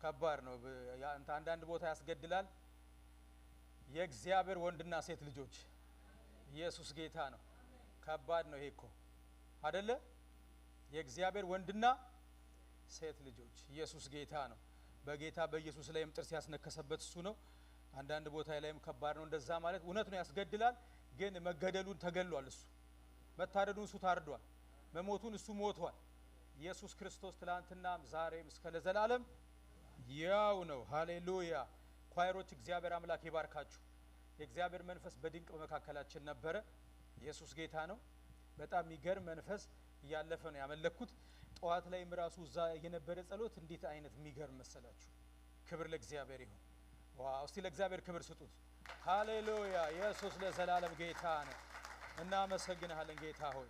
ከባድ ነው። አንዳንድ ቦታ ያስገድላል። የእግዚአብሔር ወንድና ሴት ልጆች ኢየሱስ ጌታ ነው። ከባድ ነው ይሄ እኮ አይደለ? የእግዚአብሔር ወንድና ሴት ልጆች ኢየሱስ ጌታ ነው። በጌታ በኢየሱስ ላይም ጥርስ ያስነከሰበት እሱ ነው። አንዳንድ ቦታ ላይም ከባድ ነው። እንደዛ ማለት እውነት ነው፣ ያስገድላል። ግን መገደሉን ተገሏል። እሱ መታረዱን እሱ ታርዷል። መሞቱን እሱ ሞቷል። ኢየሱስ ክርስቶስ ትላንትናም ዛሬም እስከ ለዘላለም ያው ነው። ሃሌሉያ። ኳይሮች እግዚአብሔር አምላክ ይባርካችሁ። የእግዚአብሔር መንፈስ በድንቅ በመካከላችን ነበረ። ኢየሱስ ጌታ ነው። በጣም የሚገርም መንፈስ እያለፈ ነው ያመለኩት። ጠዋት ላይ ምራሱ እዛ የነበረ ጸሎት እንዴት አይነት የሚገርም መሰላችሁ። ክብር ለእግዚአብሔር ይሁን። ዋው! እስቲ ለእግዚአብሔር ክብር ስጡት። ሃሌሉያ። ኢየሱስ ለዘላለም ጌታ ነው። እናመሰግናለን ጌታ ሆይ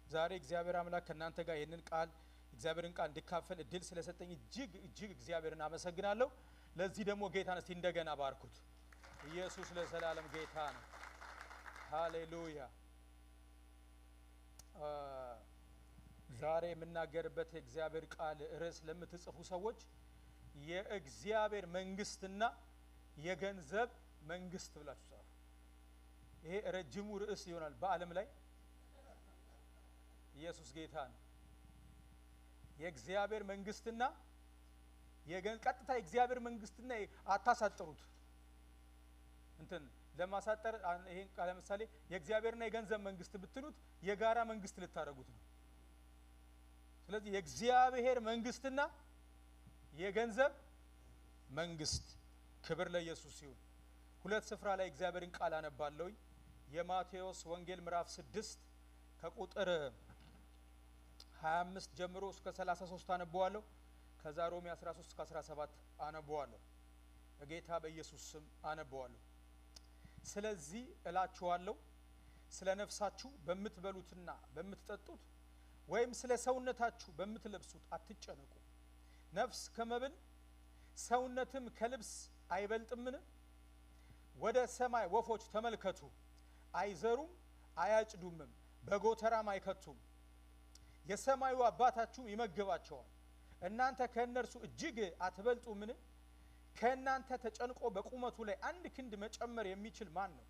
ዛሬ እግዚአብሔር አምላክ ከእናንተ ጋር ይህንን ቃል እግዚአብሔርን ቃል እንድካፈል እድል ስለሰጠኝ እጅግ እጅግ እግዚአብሔርን አመሰግናለሁ። ለዚህ ደግሞ ጌታን እስቲ እንደገና ባርኩት። ኢየሱስ ለዘላለም ጌታ ነው። ሃሌሉያ። ዛሬ የምናገርበት የእግዚአብሔር ቃል ርዕስ ለምትጽፉ ሰዎች የእግዚአብሔር መንግስትና የገንዘብ መንግስት ብላችሁ ጻፉ። ይሄ ረጅሙ ርዕስ ይሆናል በዓለም ላይ። ኢየሱስ ጌታ ነው። የእግዚአብሔር መንግስትና ቀጥታ የእግዚአብሔር መንግስትና አታሳጥሩት። እንትን ለማሳጠር ይሄን ቃል ለምሳሌ የእግዚአብሔርና የገንዘብ መንግስት ብትሉት የጋራ መንግስት ልታረጉት ነው። ስለዚህ የእግዚአብሔር መንግስትና የገንዘብ መንግስት። ክብር ለኢየሱስ ይሁን። ሁለት ስፍራ ላይ እግዚአብሔርን ቃል አነባለሁ። የማቴዎስ ወንጌል ምዕራፍ 6 ከቁጥር 25 ጀምሮ እስከ 33 አነባዋለሁ። ከዛ ሮሜ 13 እስከ 17 አነባዋለሁ። በጌታ በኢየሱስ ስም አነባዋለሁ። ስለዚህ እላችኋለሁ ስለ ነፍሳችሁ በምትበሉትና በምትጠጡት ወይም ስለ ሰውነታችሁ በምትለብሱት አትጨነቁ። ነፍስ ከመብል ሰውነትም ከልብስ አይበልጥምን? ወደ ሰማይ ወፎች ተመልከቱ፣ አይዘሩም አያጭዱምም በጎተራም አይከቱም፣ የሰማዩ አባታችሁ ይመግባቸዋል። እናንተ ከእነርሱ እጅግ አትበልጡምን? ከእናንተ ተጨንቆ በቁመቱ ላይ አንድ ክንድ መጨመር የሚችል ማን ነው?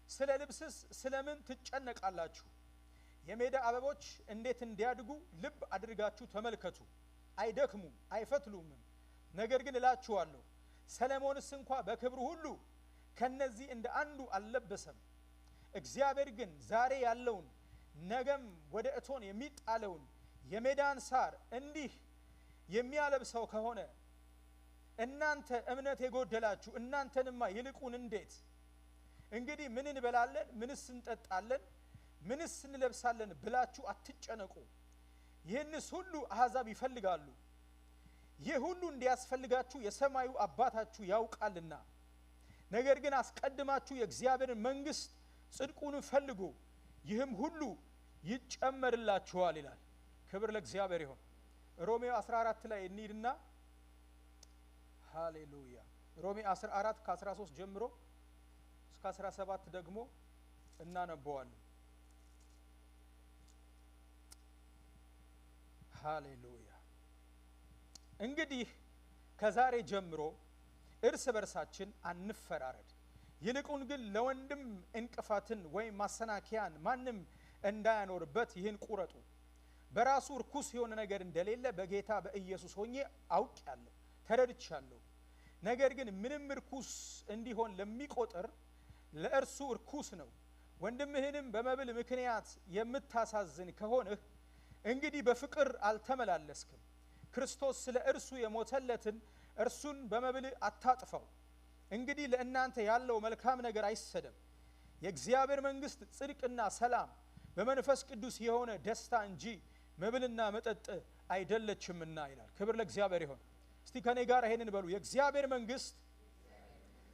ስለ ልብስስ ስለምን ትጨነቃላችሁ? የሜዳ አበቦች እንዴት እንዲያድጉ ልብ አድርጋችሁ ተመልከቱ። አይደክሙም አይፈትሉምም። ነገር ግን እላችኋለሁ ሰለሞንስ እንኳ በክብሩ ሁሉ ከነዚህ እንደ አንዱ አልለበሰም። እግዚአብሔር ግን ዛሬ ያለውን ነገም ወደ እቶን የሚጣለውን የሜዳን ሳር እንዲህ የሚያለብሰው ከሆነ እናንተ እምነት የጎደላችሁ እናንተንማ ይልቁን እንዴት! እንግዲህ ምን እንበላለን፣ ምንስ እንጠጣለን፣ ምንስ እንለብሳለን ብላችሁ አትጨነቁ። ይህንስ ሁሉ አሕዛብ ይፈልጋሉ። ይህ ሁሉ እንዲያስፈልጋችሁ የሰማዩ አባታችሁ ያውቃልና። ነገር ግን አስቀድማችሁ የእግዚአብሔርን መንግስት ጽድቁን ፈልጉ፣ ይህም ሁሉ ይጨመርላችኋል ይላል። ክብር ለእግዚአብሔር ይሁን። ሮሜ 14 ላይ እንሂድና ሃሌሉያ። ሮሜ 14 ከ13 ጀምሮ እስከ 17 ደግሞ እናነበዋለን። ሃሌሉያ። እንግዲህ ከዛሬ ጀምሮ እርስ በርሳችን አንፈራረድ፣ ይልቁን ግን ለወንድም እንቅፋትን ወይም ማሰናከያን ማንም እንዳያኖርበት ይህን ቁረጡ። በራሱ ርኩስ የሆነ ነገር እንደሌለ በጌታ በኢየሱስ ሆኜ አውቄአለሁ ተረድቻለሁ። ነገር ግን ምንም ርኩስ እንዲሆን ለሚቆጥር ለእርሱ ርኩስ ነው። ወንድምህንም በመብል ምክንያት የምታሳዝን ከሆንህ እንግዲህ በፍቅር አልተመላለስክም። ክርስቶስ ስለ እርሱ የሞተለትን እርሱን በመብል አታጥፋው። እንግዲህ ለእናንተ ያለው መልካም ነገር አይሰደም። የእግዚአብሔር መንግስት ጽድቅና ሰላም በመንፈስ ቅዱስ የሆነ ደስታ እንጂ መብልና መጠጥ አይደለችምና ይላል። ክብር ለእግዚአብሔር ይሁን። እስቲ ከኔ ጋር ይሄንን በሉ። የእግዚአብሔር መንግስት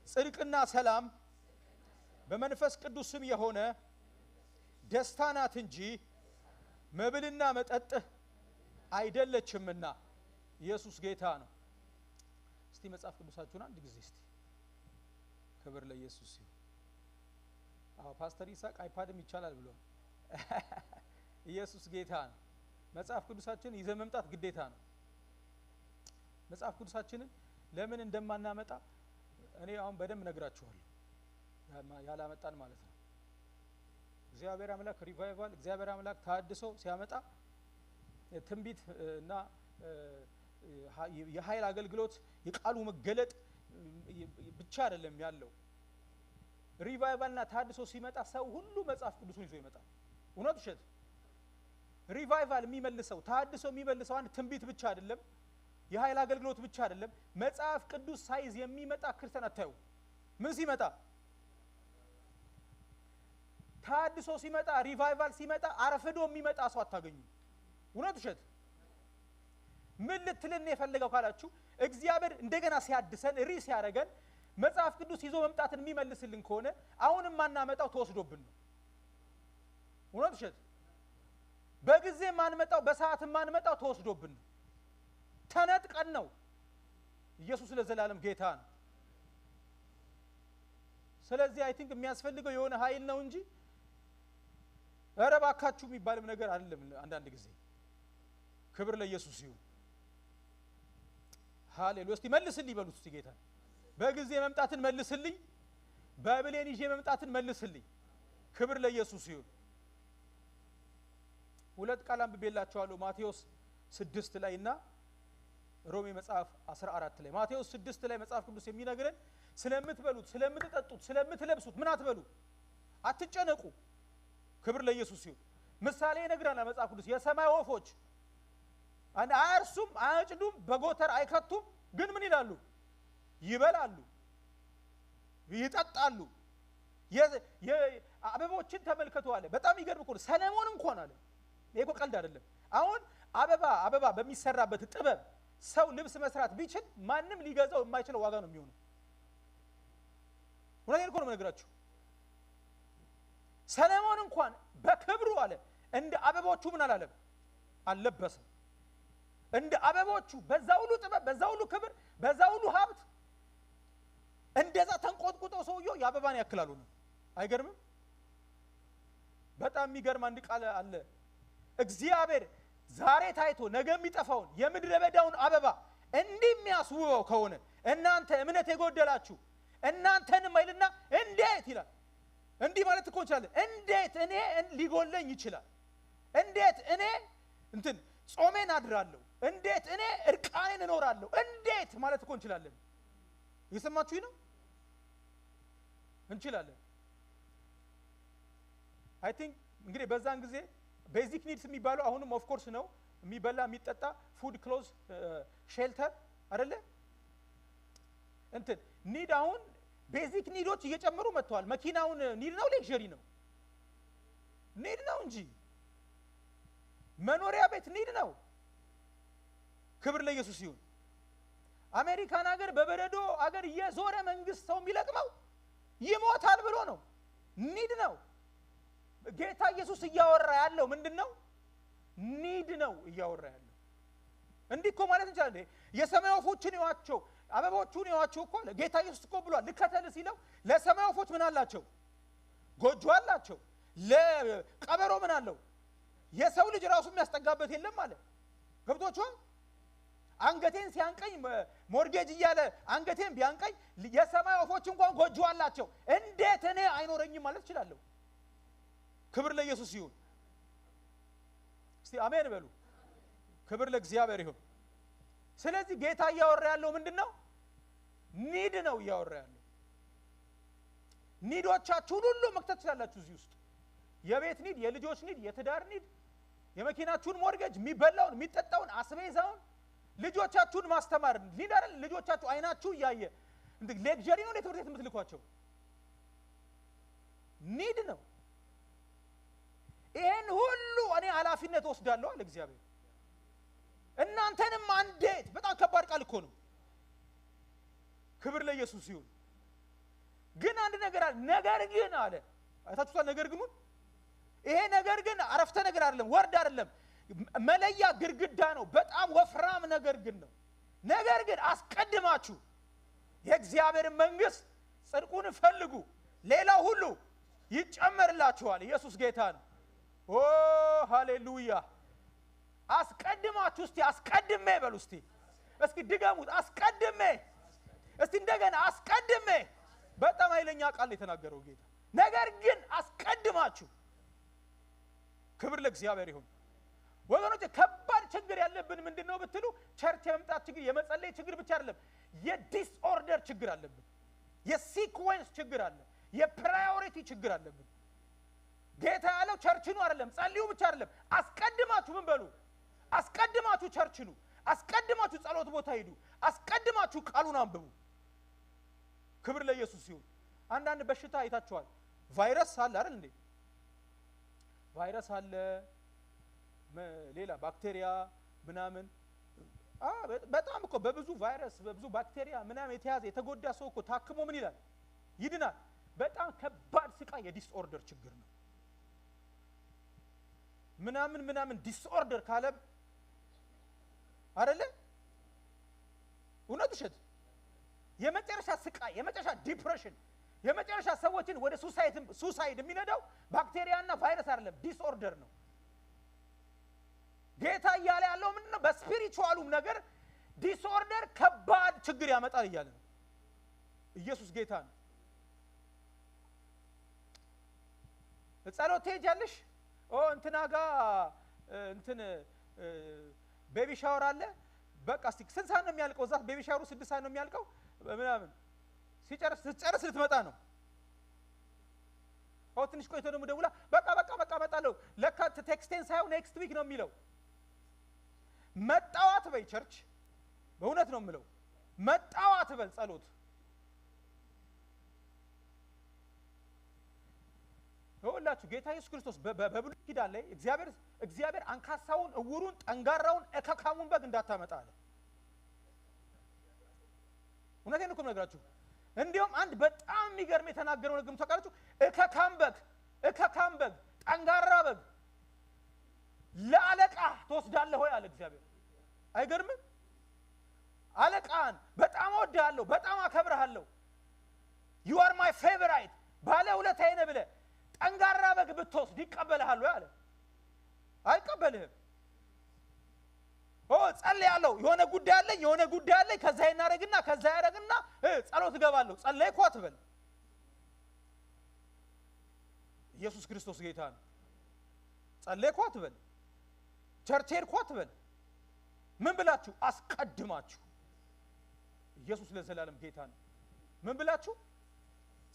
ጽድቅና ሰላም በመንፈስ ቅዱስም የሆነ ደስታ ናት እንጂ መብልና መጠጥ አይደለችምና። ኢየሱስ ጌታ ነው። እስቲ መጽሐፍ ቅዱሳችሁን አንድ ጊዜ እስቲ። ክብር ለኢየሱስ ይሁን። አዎ ፓስተር ይስሐቅ አይፓድም ይቻላል ብሏል። ኢየሱስ ጌታ ነው። መጽሐፍ ቅዱሳችን ይዘን መምጣት ግዴታ ነው። መጽሐፍ ቅዱሳችንን ለምን እንደማናመጣ እኔ አሁን በደንብ ነግራችኋለሁ። ያላመጣን ማለት ነው። እግዚአብሔር አምላክ ሪቫይቫል፣ እግዚአብሔር አምላክ ታድሶ ሲያመጣ ትንቢት እና የኃይል አገልግሎት የቃሉ መገለጥ ብቻ አይደለም ያለው። ሪቫይቫልና ታድሶ ሲመጣ ሰው ሁሉ መጽሐፍ ቅዱስን ይዞ ይመጣል። እውነት ውሸት? ሪቫይቫል የሚመልሰው ታድሶ የሚመልሰው አንድ ትንቢት ብቻ አይደለም፣ የኃይል አገልግሎት ብቻ አይደለም። መጽሐፍ ቅዱስ ሳይዝ የሚመጣ ክርስቲያን አታዩ። ምን ሲመጣ? ታድሶ ሲመጣ፣ ሪቫይቫል ሲመጣ አረፍዶ የሚመጣ ሰው አታገኙ። እውነት ውሸት? ምን ልትልን የፈለገው ካላችሁ እግዚአብሔር እንደገና ሲያድሰን ሲያደርገን መጽሐፍ ቅዱስ ይዞ መምጣትን የሚመልስልን ከሆነ አሁንም ማናመጣው ተወስዶብን ነው። እውነት ውሸት? በጊዜ ማንመጣው በሰዓት ማንመጣው ተወስዶብን ነው። ተነጥቀን ነው። ኢየሱስ ለዘላለም ጌታ ነው። ስለዚህ አይ ቲንክ የሚያስፈልገው የሆነ ኃይል ነው እንጂ ኧረ እባካችሁ የሚባልም ነገር አይደለም። አንዳንድ ጊዜ ክብር ለኢየሱስ ይሁን። ሃሌሉያ። እስቲ መልስልኝ በሉት እስቲ ጌታ በጊዜ መምጣትን መልስልኝ፣ በብሌን ይዤ መምጣትን መልስልኝ። ክብር ለኢየሱስ ይሁን። ሁለት ቃል አንብቤላችኋለሁ ማቴዎስ 6 ላይና ሮሜ መጽሐፍ 14 ላይ። ማቴዎስ 6 ላይ መጽሐፍ ቅዱስ የሚነግረን ስለምትበሉት፣ ስለምትጠጡት፣ ስለምትለብሱት ምን አትበሉ፣ አትጨነቁ። ክብር ለኢየሱስ ይሁን። ምሳሌ ይነግረናል መጽሐፍ ቅዱስ። የሰማይ ወፎች አያርሱም፣ አያጭዱም፣ በጎተር አይከቱም፣ ግን ምን ይላሉ? ይበላሉ፣ ይጠጣሉ። አበቦችን ተመልከቱ አለ። በጣም ይገርም እኮ ሰለሞን እንኳን አለ። ይሄ እኮ ቀልድ አይደለም። አሁን አበባ በሚሰራበት ጥበብ ሰው ልብስ መስራት ቢችል ማንም ሊገዛው የማይችለው ዋጋ ነው የሚሆነው። ወላሂ እኮ ነው የምነግራችሁ። ሰለሞን እንኳን በክብሩ አለ እንደ አበቦቹ ምን አላለም? አልለበሰም። እንደ አበቦቹ በዛ ሁሉ ጥበብ፣ በዛ ሁሉ ክብር፣ በዛ ሁሉ ሀብት እንደዛ ተንቆጥቁጠው ሰውየው የአበባን ያክላሉ ነው። አይገርምም? በጣም የሚገርም አንድ ቃል አለ። እግዚአብሔር ዛሬ ታይቶ ነገ የሚጠፋውን የምድረ በዳውን አበባ እንዲህ የሚያስውበው ከሆነ እናንተ እምነት የጎደላችሁ እናንተንም አይልና እንዴት ይላል። እንዲህ ማለት እኮ እንችላለን። እንዴት እኔ ሊጎለኝ ይችላል? እንዴት እኔ ጾሜን አድራለሁ? እንዴት እኔ እርቃኔን እኖራለሁ? እንዴት ማለት እኮ እንችላለን። እየሰማችሁኝ ነው? እንችላለን። አይ ቲንክ እንግዲህ በዛን ጊዜ ቤዚክ ኒድስ የሚባለው አሁንም ኦፍ ኮርስ ነው። የሚበላ የሚጠጣ፣ ፉድ፣ ክሎዝ፣ ሼልተር አይደለ? ኒድ አሁን ቤዚክ ኒዶች እየጨመሩ መጥተዋል። መኪናውን ኒድ ነው? ሌክዠሪ ነው? ኒድ ነው እንጂ መኖሪያ ቤት ኒድ ነው። ክብር ለኢየሱስ ይሁን። አሜሪካን ሀገር በበረዶ ሀገር የዞረ መንግስት ሰው የሚለቅመው ይሞታል ብሎ ነው። ኒድ ነው። ጌታ ኢየሱስ እያወራ ያለው ምንድነው? ኒድ ነው እያወራ ያለው። እንዲህ እኮ ማለት እንችላለን። የሰማይ ወፎችን ይዋቸው፣ አበቦቹን ይዋቸው እኮ አለ ጌታ ኢየሱስ እኮ ብሏል። ልከተል ሲለው ለሰማይ ወፎች ምን አላቸው? ጎጆ አላቸው። ለቀበሮ ምን አለው? የሰው ልጅ ራሱ የሚያስጠጋበት የለም አለ። ገብቶቿል? አንገቴን ሲያንቀኝ ሞርጌጅ እያለ አንገቴን ቢያንቀኝ የሰማይ ወፎች እንኳን ጎጆ አላቸው። እንዴት እኔ አይኖረኝም ማለት እችላለሁ? ክብር ለኢየሱስ ይሁን። እስቲ አሜን በሉ። ክብር ለእግዚአብሔር ይሁን። ስለዚህ ጌታ እያወራ ያለው ምንድነው? ኒድ ነው እያወራ ያለው። ኒዶቻችሁን ሁሉ መክተት ትችላላችሁ እዚህ ውስጥ። የቤት ኒድ፣ የልጆች ኒድ፣ የትዳር ኒድ፣ የመኪናችሁን ሞርጌጅ፣ የሚበላውን የሚጠጣውን፣ አስቤዛውን፣ ልጆቻችሁን ማስተማር ኒድ አይደል? ልጆቻችሁ አይናችሁ እያየ ሌክዠሪ ነው ለትምህርት ቤት የምትልኳቸው ኒድ ነው። ይሄን ሁሉ እኔ ኃላፊነት ወስዳለሁ አለ እግዚአብሔር። እናንተንም አንዴት በጣም ከባድ ቃል እኮ ነው። ክብር ለኢየሱስ ይሁን። ግን አንድ ነገር አለ። ነገር ግን አለ አይታችሁታል? ነገር ግን ይሄ ነገር ግን አረፍተ ነገር አይደለም፣ ወርድ አይደለም፣ መለያ ግድግዳ ነው። በጣም ወፍራም ነገር ግን ነው። ነገር ግን አስቀድማችሁ የእግዚአብሔር መንግስት ጽድቁን ፈልጉ፣ ሌላው ሁሉ ይጨመርላችኋል። ኢየሱስ ጌታ ነው። ኦ ሃሌሉያ። አስቀድማችሁ እስቲ አስቀድሜ በሉ እስቲ እስኪ ድገሙት አስቀድሜ እስቲ እንደገና አስቀድሜ በጣም ኃይለኛ ቃል የተናገረው ጌታ ነገር ግን አስቀድማችሁ ክብር ለእግዚአብሔር ይሁን ወገኖች ከባድ ችግር ያለብን ምንድነው ብትሉ ቸርች የመምጣት ችግር የመጸለይ ችግር ብቻ አይደለም የዲስኦርደር ችግር አለብን የሲኩዌንስ ችግር አለ የፕራዮሪቲ ችግር አለብን ጌታ ያለው ቸርች ነው አይደለም ጸልዩ ብቻ አይደለም አስቀድማችሁ ምን በሉ አስቀድማችሁ ቸርች ነው አስቀድማችሁ ጸሎት ቦታ ሄዱ አስቀድማችሁ ቃሉን አንብቡ ክብር ለኢየሱስ ይሁን አንዳንድ በሽታ አይታችኋል ቫይረስ አለ አይደል እንዴ ቫይረስ አለ ሌላ ባክቴሪያ ምናምን በጣም እኮ በብዙ ቫይረስ በብዙ ባክቴሪያ ምናምን የተያዘ የተጎዳ ሰው እኮ ታክሞ ምን ይላል ይድናል በጣም ከባድ ስቃይ የዲስኦርደር ችግር ነው ምናምን ዲስኦርደር ካለ አይደለ እውነት እሸት የመጨረሻ ስቃይ የመጨረሻ ዲፕሬሽን የመጨረሻ ሰዎችን ወደ ሱሳይድ የሚነዳው ባክቴሪያና ቫይረስ አይደለም ዲስኦርደር ነው ጌታ እያለ ያለው ምንድነው በስፒሪቹዋሉም ነገር ዲስኦርደር ከባድ ችግር ያመጣል እያለ ነው ኢየሱስ ጌታ ነው ጸሎት ትሄጃለሽ እንትና ጋር እንትን ቤቢ ሻወር አለ በቃ እስቲ ስንት ሰዓት ነው የሚያልቀው እዛ ቤቢ ሻወሩ 6 ሰዓት ነው የሚያልቀው ምናምን ሲጨርስ ልትመጣ ነው ትንሽ ቆይቶ ደግሞ ደውላ በቃ መጣለው ለካ ቴክስቴን ሳይው ኔክስት ዊክ ነው የሚለው መጣዋት በይ ቸርች በእውነት ነው የምለው መጣዋት በል ጸሎት ሁላችሁ ጌታ ኢየሱስ ክርስቶስ በብሉይ ኪዳን ላይ እግዚአብሔር አንካሳውን እውሩን ጠንጋራውን እከካሙን በግ እንዳታመጣ አለ እውነቴን እኮ ነግራችሁ እንዲያውም አንድ በጣም የሚገርም የተናገረው ነገር ተቃራጩ እከካም በግ ጠንጋራ በግ ለአለቃ ተወስዳለህ ሆይ አለ እግዚአብሔር አይገርምም አለቃን በጣም ወዳለሁ በጣም አከብርሃለሁ you are my favorite ባለ ሁለታዬ ነህ ብለህ ጠንጋራ በግ ብትወስድ ይቀበልሃል ወይ አለ አይቀበልህም ጸልያለሁ የሆነ ጉዳይ አለኝ ከዛ ይናረግና ከዛ ያረግና ጸሎት ገባለሁ ጸለይኩ አትበል ኢየሱስ ክርስቶስ ጌታ ነው ጸለይኩ አትበል ቸርች ሄድኩ አትበል ምን ብላችሁ አስቀድማችሁ ኢየሱስ ለዘላለም ጌታ ነው ምን ብላችሁ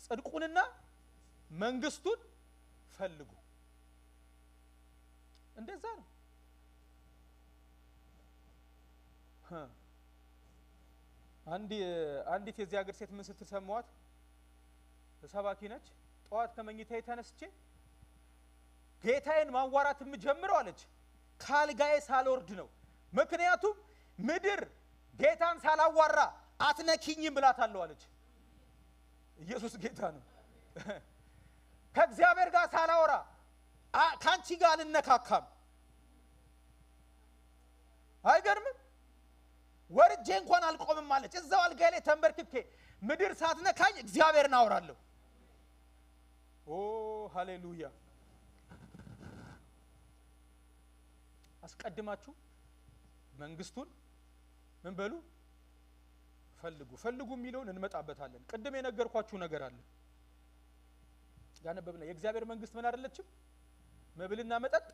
ጽድቁንና መንግስቱን ፈልጉ እንደዛ ነው አንዲት የዚህ ሀገር ሴት ምን ስትሰማዋት ሰባኪ ነች ጧት ከመኝታዬ ተነስቼ ጌታዬን ማዋራት የምጀምረው አለች ካልጋዬ ሳልወርድ ነው ምክንያቱም ምድር ጌታን ሳላዋራ አትነኪኝም ብላታለሁ አለች ኢየሱስ ጌታ ነው ከእግዚአብሔር ጋር ሳላወራ ካንቺ ጋር ልነካካም አይገርምም ወርጄ እንኳን አልቆምም ማለት እዛው አልጋዬ ላይ ተንበርክኬ ምድር ሳትነካኝ እግዚአብሔርን አወራለሁ ሃሌሉያ አስቀድማችሁ መንግስቱን ምን በሉ ፈልጉ የሚለውን እንመጣበታለን ቅድም የነገርኳችሁ ነገር አለ ያነበብና የእግዚአብሔር መንግስት ምን አይደለችም መብልና መጠጥ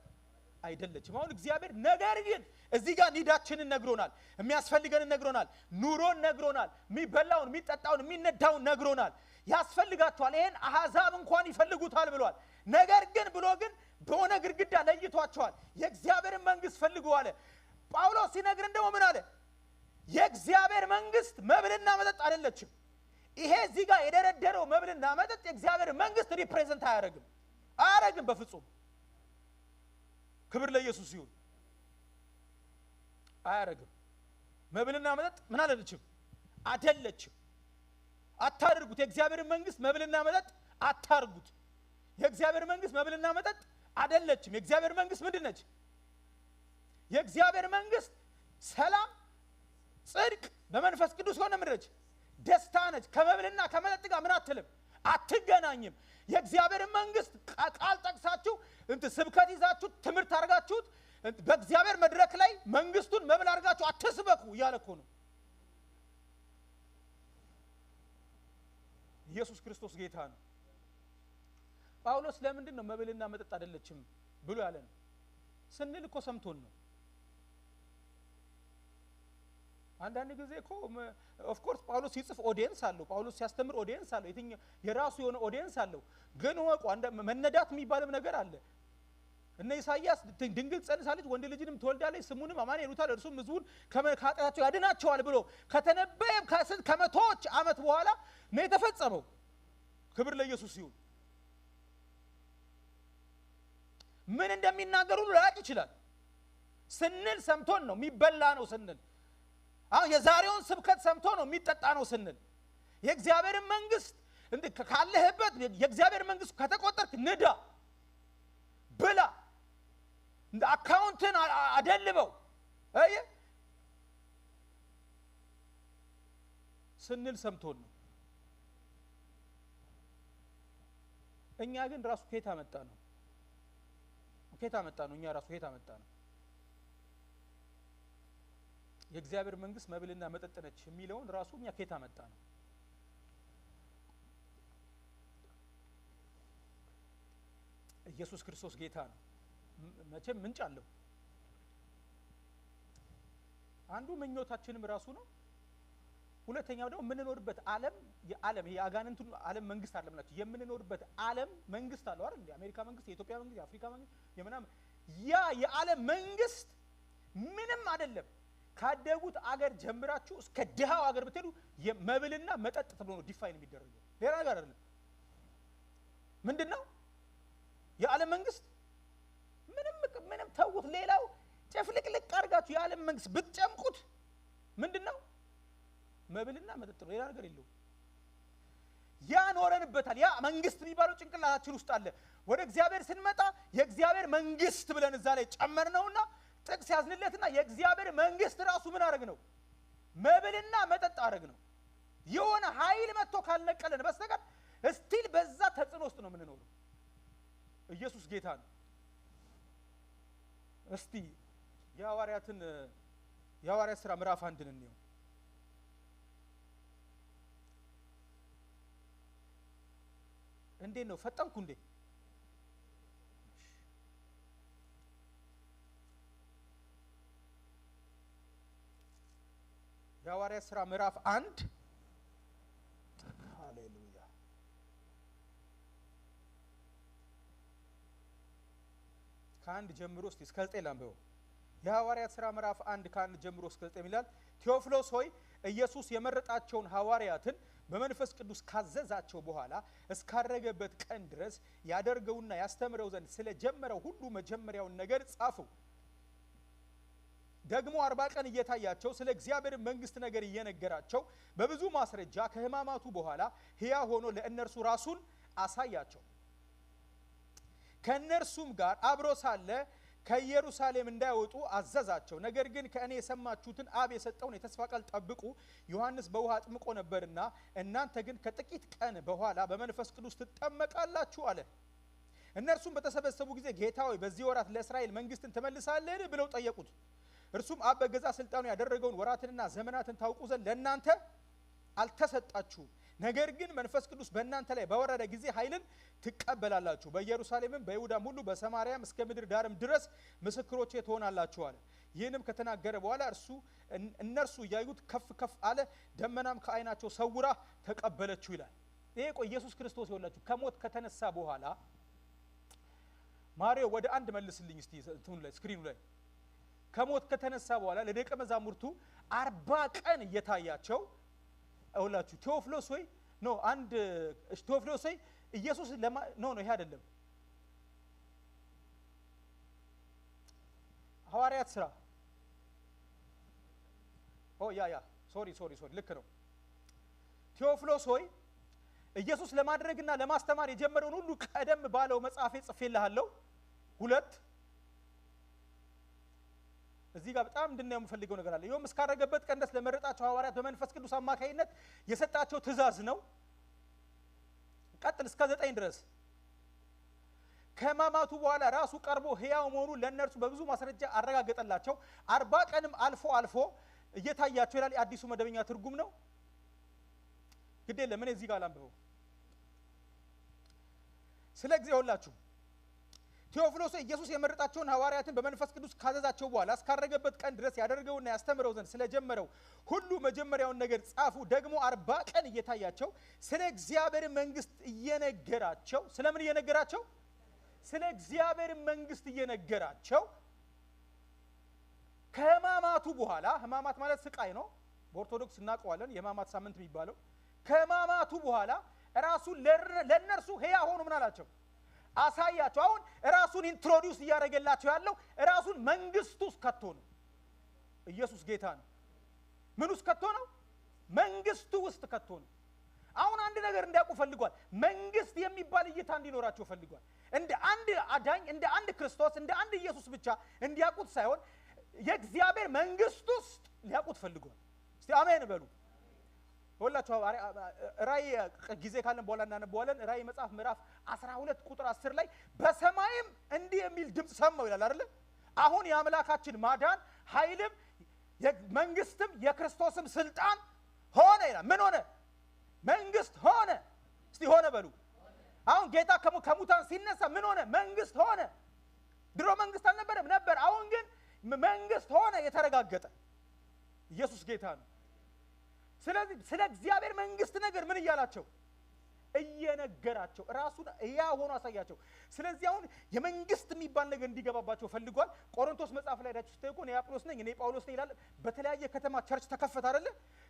አይደለችም አሁን እግዚአብሔር ነገር ግን እዚህ ጋር ኒዳችንን ነግሮናል የሚያስፈልገንን ነግሮናል ኑሮን ነግሮናል የሚበላውን የሚጠጣውን የሚነዳውን ነግሮናል ያስፈልጋቸዋል ይሄን አህዛብ እንኳን ይፈልጉታል ብሏል ነገር ግን ብሎ ግን በሆነ ግርግዳ ለይቷቸዋል የእግዚአብሔር መንግስት ፈልጉ አለ ጳውሎስ ሲነግረን ደግሞ ምን አለ የእግዚአብሔር መንግስት መብልና መጠጥ አይደለችም ይሄ እዚህ ጋር የደረደረው መብልና መጠጥ የእግዚአብሔር መንግስት ሪፕሬዘንት አያረግም በፍጹም ክብር ለኢየሱስ ይሁን አያረግም መብልና መጠጥ ምን አይደለችም አታርጉት የእግዚአብሔር መንግስት መብልና መጠጥ አታርጉት የእግዚአብሔር መንግስት መብልና መጠጥ አይደለችም የእግዚአብሔር መንግስት ምንድነች የእግዚአብሔር መንግስት ሰላም ጽድቅ በመንፈስ ቅዱስ ሆነ ምድረች ደስታ ነች ከመብልና ከመጠጥ ጋር ምን አትገናኝም የእግዚአብሔር መንግስት ቃል ጠቅሳችሁ ስብከት ይዛችሁ ትምህርት አርጋችሁት በእግዚአብሔር መድረክ ላይ መንግስቱን መብል አርጋችሁ አትስበኩ እያለ እኮ ነው ኢየሱስ ክርስቶስ ጌታ ነው። ጳውሎስ ለምንድን ነው መብልና መጠጥ አይደለችም ብሎ ያለን ስንል እኮ ሰምቶን ነው። አንዳንድ ጊዜ እኮ ኦፍ ኮርስ ጳውሎስ ሲጽፍ ኦዲየንስ አለው፣ ጳውሎስ ሲያስተምር ኦዲየንስ አለው፣ የትኛው የራሱ የሆነ ኦዲየንስ አለው። ግን ወቁ መነዳት የሚባልም ነገር አለ። እነ ኢሳይያስ ድንግል ጸንሳለች ወንድ ልጅንም ትወልዳለች ስሙንም አማኑኤል ይሉታል እርሱም ሕዝቡን ከኃጢአታቸው ያድናቸዋል ብሎ ከተነበየ ከመቶዎች ዓመት በኋላ ነው የተፈጸመው። ክብር ለኢየሱስ ይሁን። ምን እንደሚናገሩ ላያቅ ይችላል ስንል ሰምቶን ነው። የሚበላ ነው ስንል አሁን የዛሬውን ስብከት ሰምቶ ነው የሚጠጣ ነው ስንል የእግዚአብሔር መንግስት ካለህበት የእግዚአብሔር መንግስት ከተቆጠርክ ንዳ ብላ አካውንትን አደልበው ስንል ሰምቶን ነው። እኛ ግን ራሱ ከየት አመጣ ነው? እኛ ራሱ ከየት አመጣ ነው? የእግዚአብሔር መንግስት መብልና መጠጥ ነች የሚለውን ራሱ እኛ ከየት አመጣ ነው? ኢየሱስ ክርስቶስ ጌታ ነው። መቼም ምንጭ አለው። አንዱ ምኞታችንም ራሱ ነው። ሁለተኛው ደግሞ የምንኖርበት ዓለም የአጋንንቱ ዓለም መንግስት አይደለም ማለት የምንኖርበት ዓለም መንግስት አለው አይደል? የአሜሪካ መንግስት፣ የኢትዮጵያ መንግስት፣ የአፍሪካ መንግስት የምናምን ያ የዓለም መንግስት ምንም አይደለም። ካደጉት አገር ጀምራችሁ እስከ ድሃው አገር ብትሄዱ የመብልና መጠጥ ተብሎ ነው ዲፋይን የሚደረገው። ሌላ ነገር አይደለም። ምንድነው የዓለም መንግስት? ምንም ተውት። ሌላው ጨፍልቅልቅ አድርጋችሁ የዓለም መንግስት ብትጨምቁት ምንድነው? መብልና መጠጥ ነው። ሌላ ነገር የለውም። ያ ኖረንበታል። ያ መንግስት የሚባለው ጭንቅላታችን ውስጥ አለ። ወደ እግዚአብሔር ስንመጣ የእግዚአብሔር መንግስት ብለን እዛ ላይ ጨመርነውና ጥቅስ ያዝንለትና የእግዚአብሔር መንግስት ራሱ ምን አረግ ነው? መብልና መጠጥ አረግ ነው። የሆነ ኃይል መጥቶ ካልነቀለን በስተቀር እስቲል በዛ ተጽዕኖ ውስጥ ነው የምንኖረው። ኢየሱስ ጌታ ነው። እስቲ የሐዋርያት ሥራ ምዕራፍ 1 እንየው። እንዴት ነው ፈጠንኩ እንዴ? የሐዋርያት ሥራ ምዕራፍ 1 ሃሌሉያ ከአንድ ጀምሮ እስከ 9 ላንብበው። የሐዋርያት ሥራ ምዕራፍ 1 ከአንድ ጀምሮ እስከ 9 ይላል። ቴዎፍሎስ ሆይ ኢየሱስ የመረጣቸውን ሐዋርያትን በመንፈስ ቅዱስ ካዘዛቸው በኋላ እስካረገበት ቀን ድረስ ያደርገውና ያስተምረው ዘንድ ስለጀመረው ሁሉ መጀመሪያውን ነገር ጻፉ። ደግሞ 40 ቀን እየታያቸው ስለ እግዚአብሔር መንግስት ነገር እየነገራቸው በብዙ ማስረጃ ከሕማማቱ በኋላ ሕያው ሆኖ ለእነርሱ ራሱን አሳያቸው። ከእነርሱም ጋር አብሮ ሳለ ከኢየሩሳሌም እንዳይወጡ አዘዛቸው። ነገር ግን ከእኔ የሰማችሁትን አብ የሰጠውን የተስፋ ቃል ጠብቁ። ዮሐንስ በውሃ አጥምቆ ነበርና እናንተ ግን ከጥቂት ቀን በኋላ በመንፈስ ቅዱስ ትጠመቃላችሁ አለ። እነርሱም በተሰበሰቡ ጊዜ ጌታ ሆይ በዚህ ወራት ለእስራኤል መንግስትን ትመልሳለህን ብለው ጠየቁት። እርሱም አብ በገዛ ስልጣኑ ያደረገውን ወራትንና ዘመናትን ታውቁ ዘንድ ለእናንተ አልተሰጣችሁም። ነገር ግን መንፈስ ቅዱስ በእናንተ ላይ በወረደ ጊዜ ኃይልን ትቀበላላችሁ። በኢየሩሳሌምም በይሁዳም ሁሉ በሰማርያም እስከ ምድር ዳርም ድረስ ምስክሮቼ ትሆናላችሁ አለ። ይህንም ከተናገረ በኋላ እነርሱ እያዩት ከፍ ከፍ አለ፣ ደመናም ከዓይናቸው ሰውራ ተቀበለችው ይላል። ይሄ ኢየሱስ ክርስቶስ ይወላችሁ ከሞት ከተነሳ በኋላ ማሪዮ ወደ አንድ መልስልኝ እስቲ እንትኑ ላይ ስክሪኑ ላይ ከሞት ከተነሳ በኋላ ለደቀ መዛሙርቱ 40 ቀን እየታያቸው አውላችሁ ቴዎፍሎስ ሆይ ቴዎፍሎስ ሆይ ኢየሱስ ይሄ አይደለም። ሐዋርያት ሥራ ሶሪ ልክ ነው። ቴዎፍሎስ ሆይ ኢየሱስ ለማድረግና ለማስተማር የጀመረውን ሁሉ ቀደም ባለው መጽሐፌ ጽፌልሃለሁ። 2 እዚህ ጋር በጣም እንድናየው የምፈልገው ነገር አለ። ይኸውም እስካረገበት ቀን ድረስ ለመረጣቸው ሐዋርያት በመንፈስ ቅዱስ አማካይነት የሰጣቸው ትእዛዝ ነው። ቀጥል እስከ 9 ድረስ። ከሕማማቱ በኋላ ራሱ ቀርቦ ሕያው መሆኑን ለእነርሱ በብዙ ማስረጃ አረጋገጠላቸው። 40 ቀንም አልፎ እየታያቸው ይላል። የአዲሱ መደበኛ ትርጉም ነው። ግዴ ለምን እዚህ ጋር ላንብበው። ስለዚህ ሁላችሁ ቴዎፍሎስ ኢየሱስ የመረጣቸውን ሐዋርያትን በመንፈስ ቅዱስ ካዘዛቸው በኋላ እስካረገበት ቀን ድረስ ያደርገውና ያስተምረው ዘንድ ስለጀመረው ሁሉ መጀመሪያውን ነገር ጻፉ። ደግሞ 40 ቀን እየታያቸው ስለ እግዚአብሔር መንግስት እየነገራቸው ስለምን እየነገራቸው ስለ እግዚአብሔር መንግስት እየነገራቸው ከሕማማቱ በኋላ ሕማማት ማለት ስቃይ ነው። በኦርቶዶክስ እናውቀዋለን የሕማማት ሳምንት የሚባለው ከሕማማቱ በኋላ ራሱ ለነርሱ ሕያው ሆኖ ምን አላቸው አሳያቸው። አሁን ራሱን ኢንትሮዲዩስ እያደረገላቸው ያለው ራሱን መንግስቱ ውስጥ ከቶ ነው። ኢየሱስ ጌታ ነው። ምን ውስጥ ከቶ ነው? መንግስቱ ውስጥ ከቶ ነው። አሁን አንድ ነገር እንዲያውቁ ፈልጓል። መንግስት የሚባል እይታ እንዲኖራቸው ፈልጓል። እንደ አንድ አዳኝ፣ እንደ አንድ ክርስቶስ፣ እንደ አንድ ኢየሱስ ብቻ እንዲያውቁት ሳይሆን የእግዚአብሔር መንግስት ውስጥ ሊያውቁት ፈልጓል። እስቲ አሜን በሉ። ሁላችሁ ራእይ ጊዜ ካለን በኋላ እናነበዋለን። ራእይ መጽሐፍ ምዕራፍ 12 ቁጥር 10 ላይ በሰማይም እንዲህ የሚል ድምጽ ሰማሁ ይላል አይደል? አሁን የአምላካችን ማዳን ኃይልም መንግስትም የክርስቶስም ስልጣን ሆነ ይላል። ምን ሆነ? መንግስት ሆነ። እስቲ ሆነ በሉ። አሁን ጌታ ከሙታን ሲነሳ ምን ሆነ? መንግስት ሆነ። ድሮ መንግስት አልነበረም ነበር። አሁን ግን መንግስት ሆነ፣ የተረጋገጠ። ኢየሱስ ጌታ ነው። ስለዚህ ስለ እግዚአብሔር መንግስት ነገር ምን እያላቸው እየነገራቸው ራሱን ያ ሆኖ አሳያቸው። ስለዚህ አሁን የመንግስት የሚባል ነገር እንዲገባባቸው ፈልጓል። ቆሮንቶስ መጽሐፍ ላይ ዳችሁ ስትጠይቁ እኔ አጵሎስ ነኝ እኔ ጳውሎስ ነኝ ይላል። በተለያየ ከተማ ቸርች ተከፈተ አይደለ?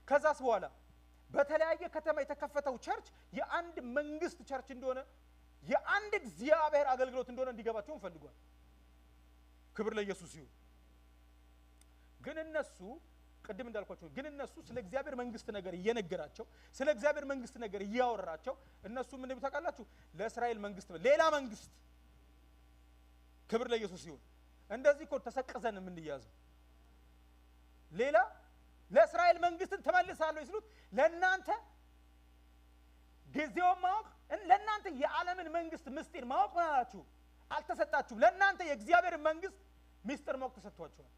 ከዛስ በኋላ በተለያየ ከተማ የተከፈተው ቸርች የአንድ መንግስት ቸርች እንደሆነ የአንድ እግዚአብሔር አገልግሎት እንደሆነ እንዲገባቸው ፈልጓል። ክብር ለኢየሱስ ይሁን። ግን እነሱ ቅድም እንዳልኳቸው ግን እነሱ ስለ እግዚአብሔር መንግስት ነገር እየነገራቸው ስለ እግዚአብሔር መንግስት ነገር እያወራቸው እነሱ ምን እንደሚሉ ታውቃላችሁ? ለእስራኤል መንግስት ሌላ መንግስት። ክብር ለኢየሱስ ይሁን። እንደዚህ እኮ ተሰቀዘን የምንያዘው ሌላ ለእስራኤል መንግስትን ተመልሳለሁ ይስሉት ለእናንተ ጊዜው ማወቅ ለእናንተ የዓለምን መንግስት ምስጢር ማወቅ ማላችሁ አልተሰጣችሁም። ለእናንተ የእግዚአብሔር መንግስት ምስጢር ማወቅ ተሰጥቷችኋል።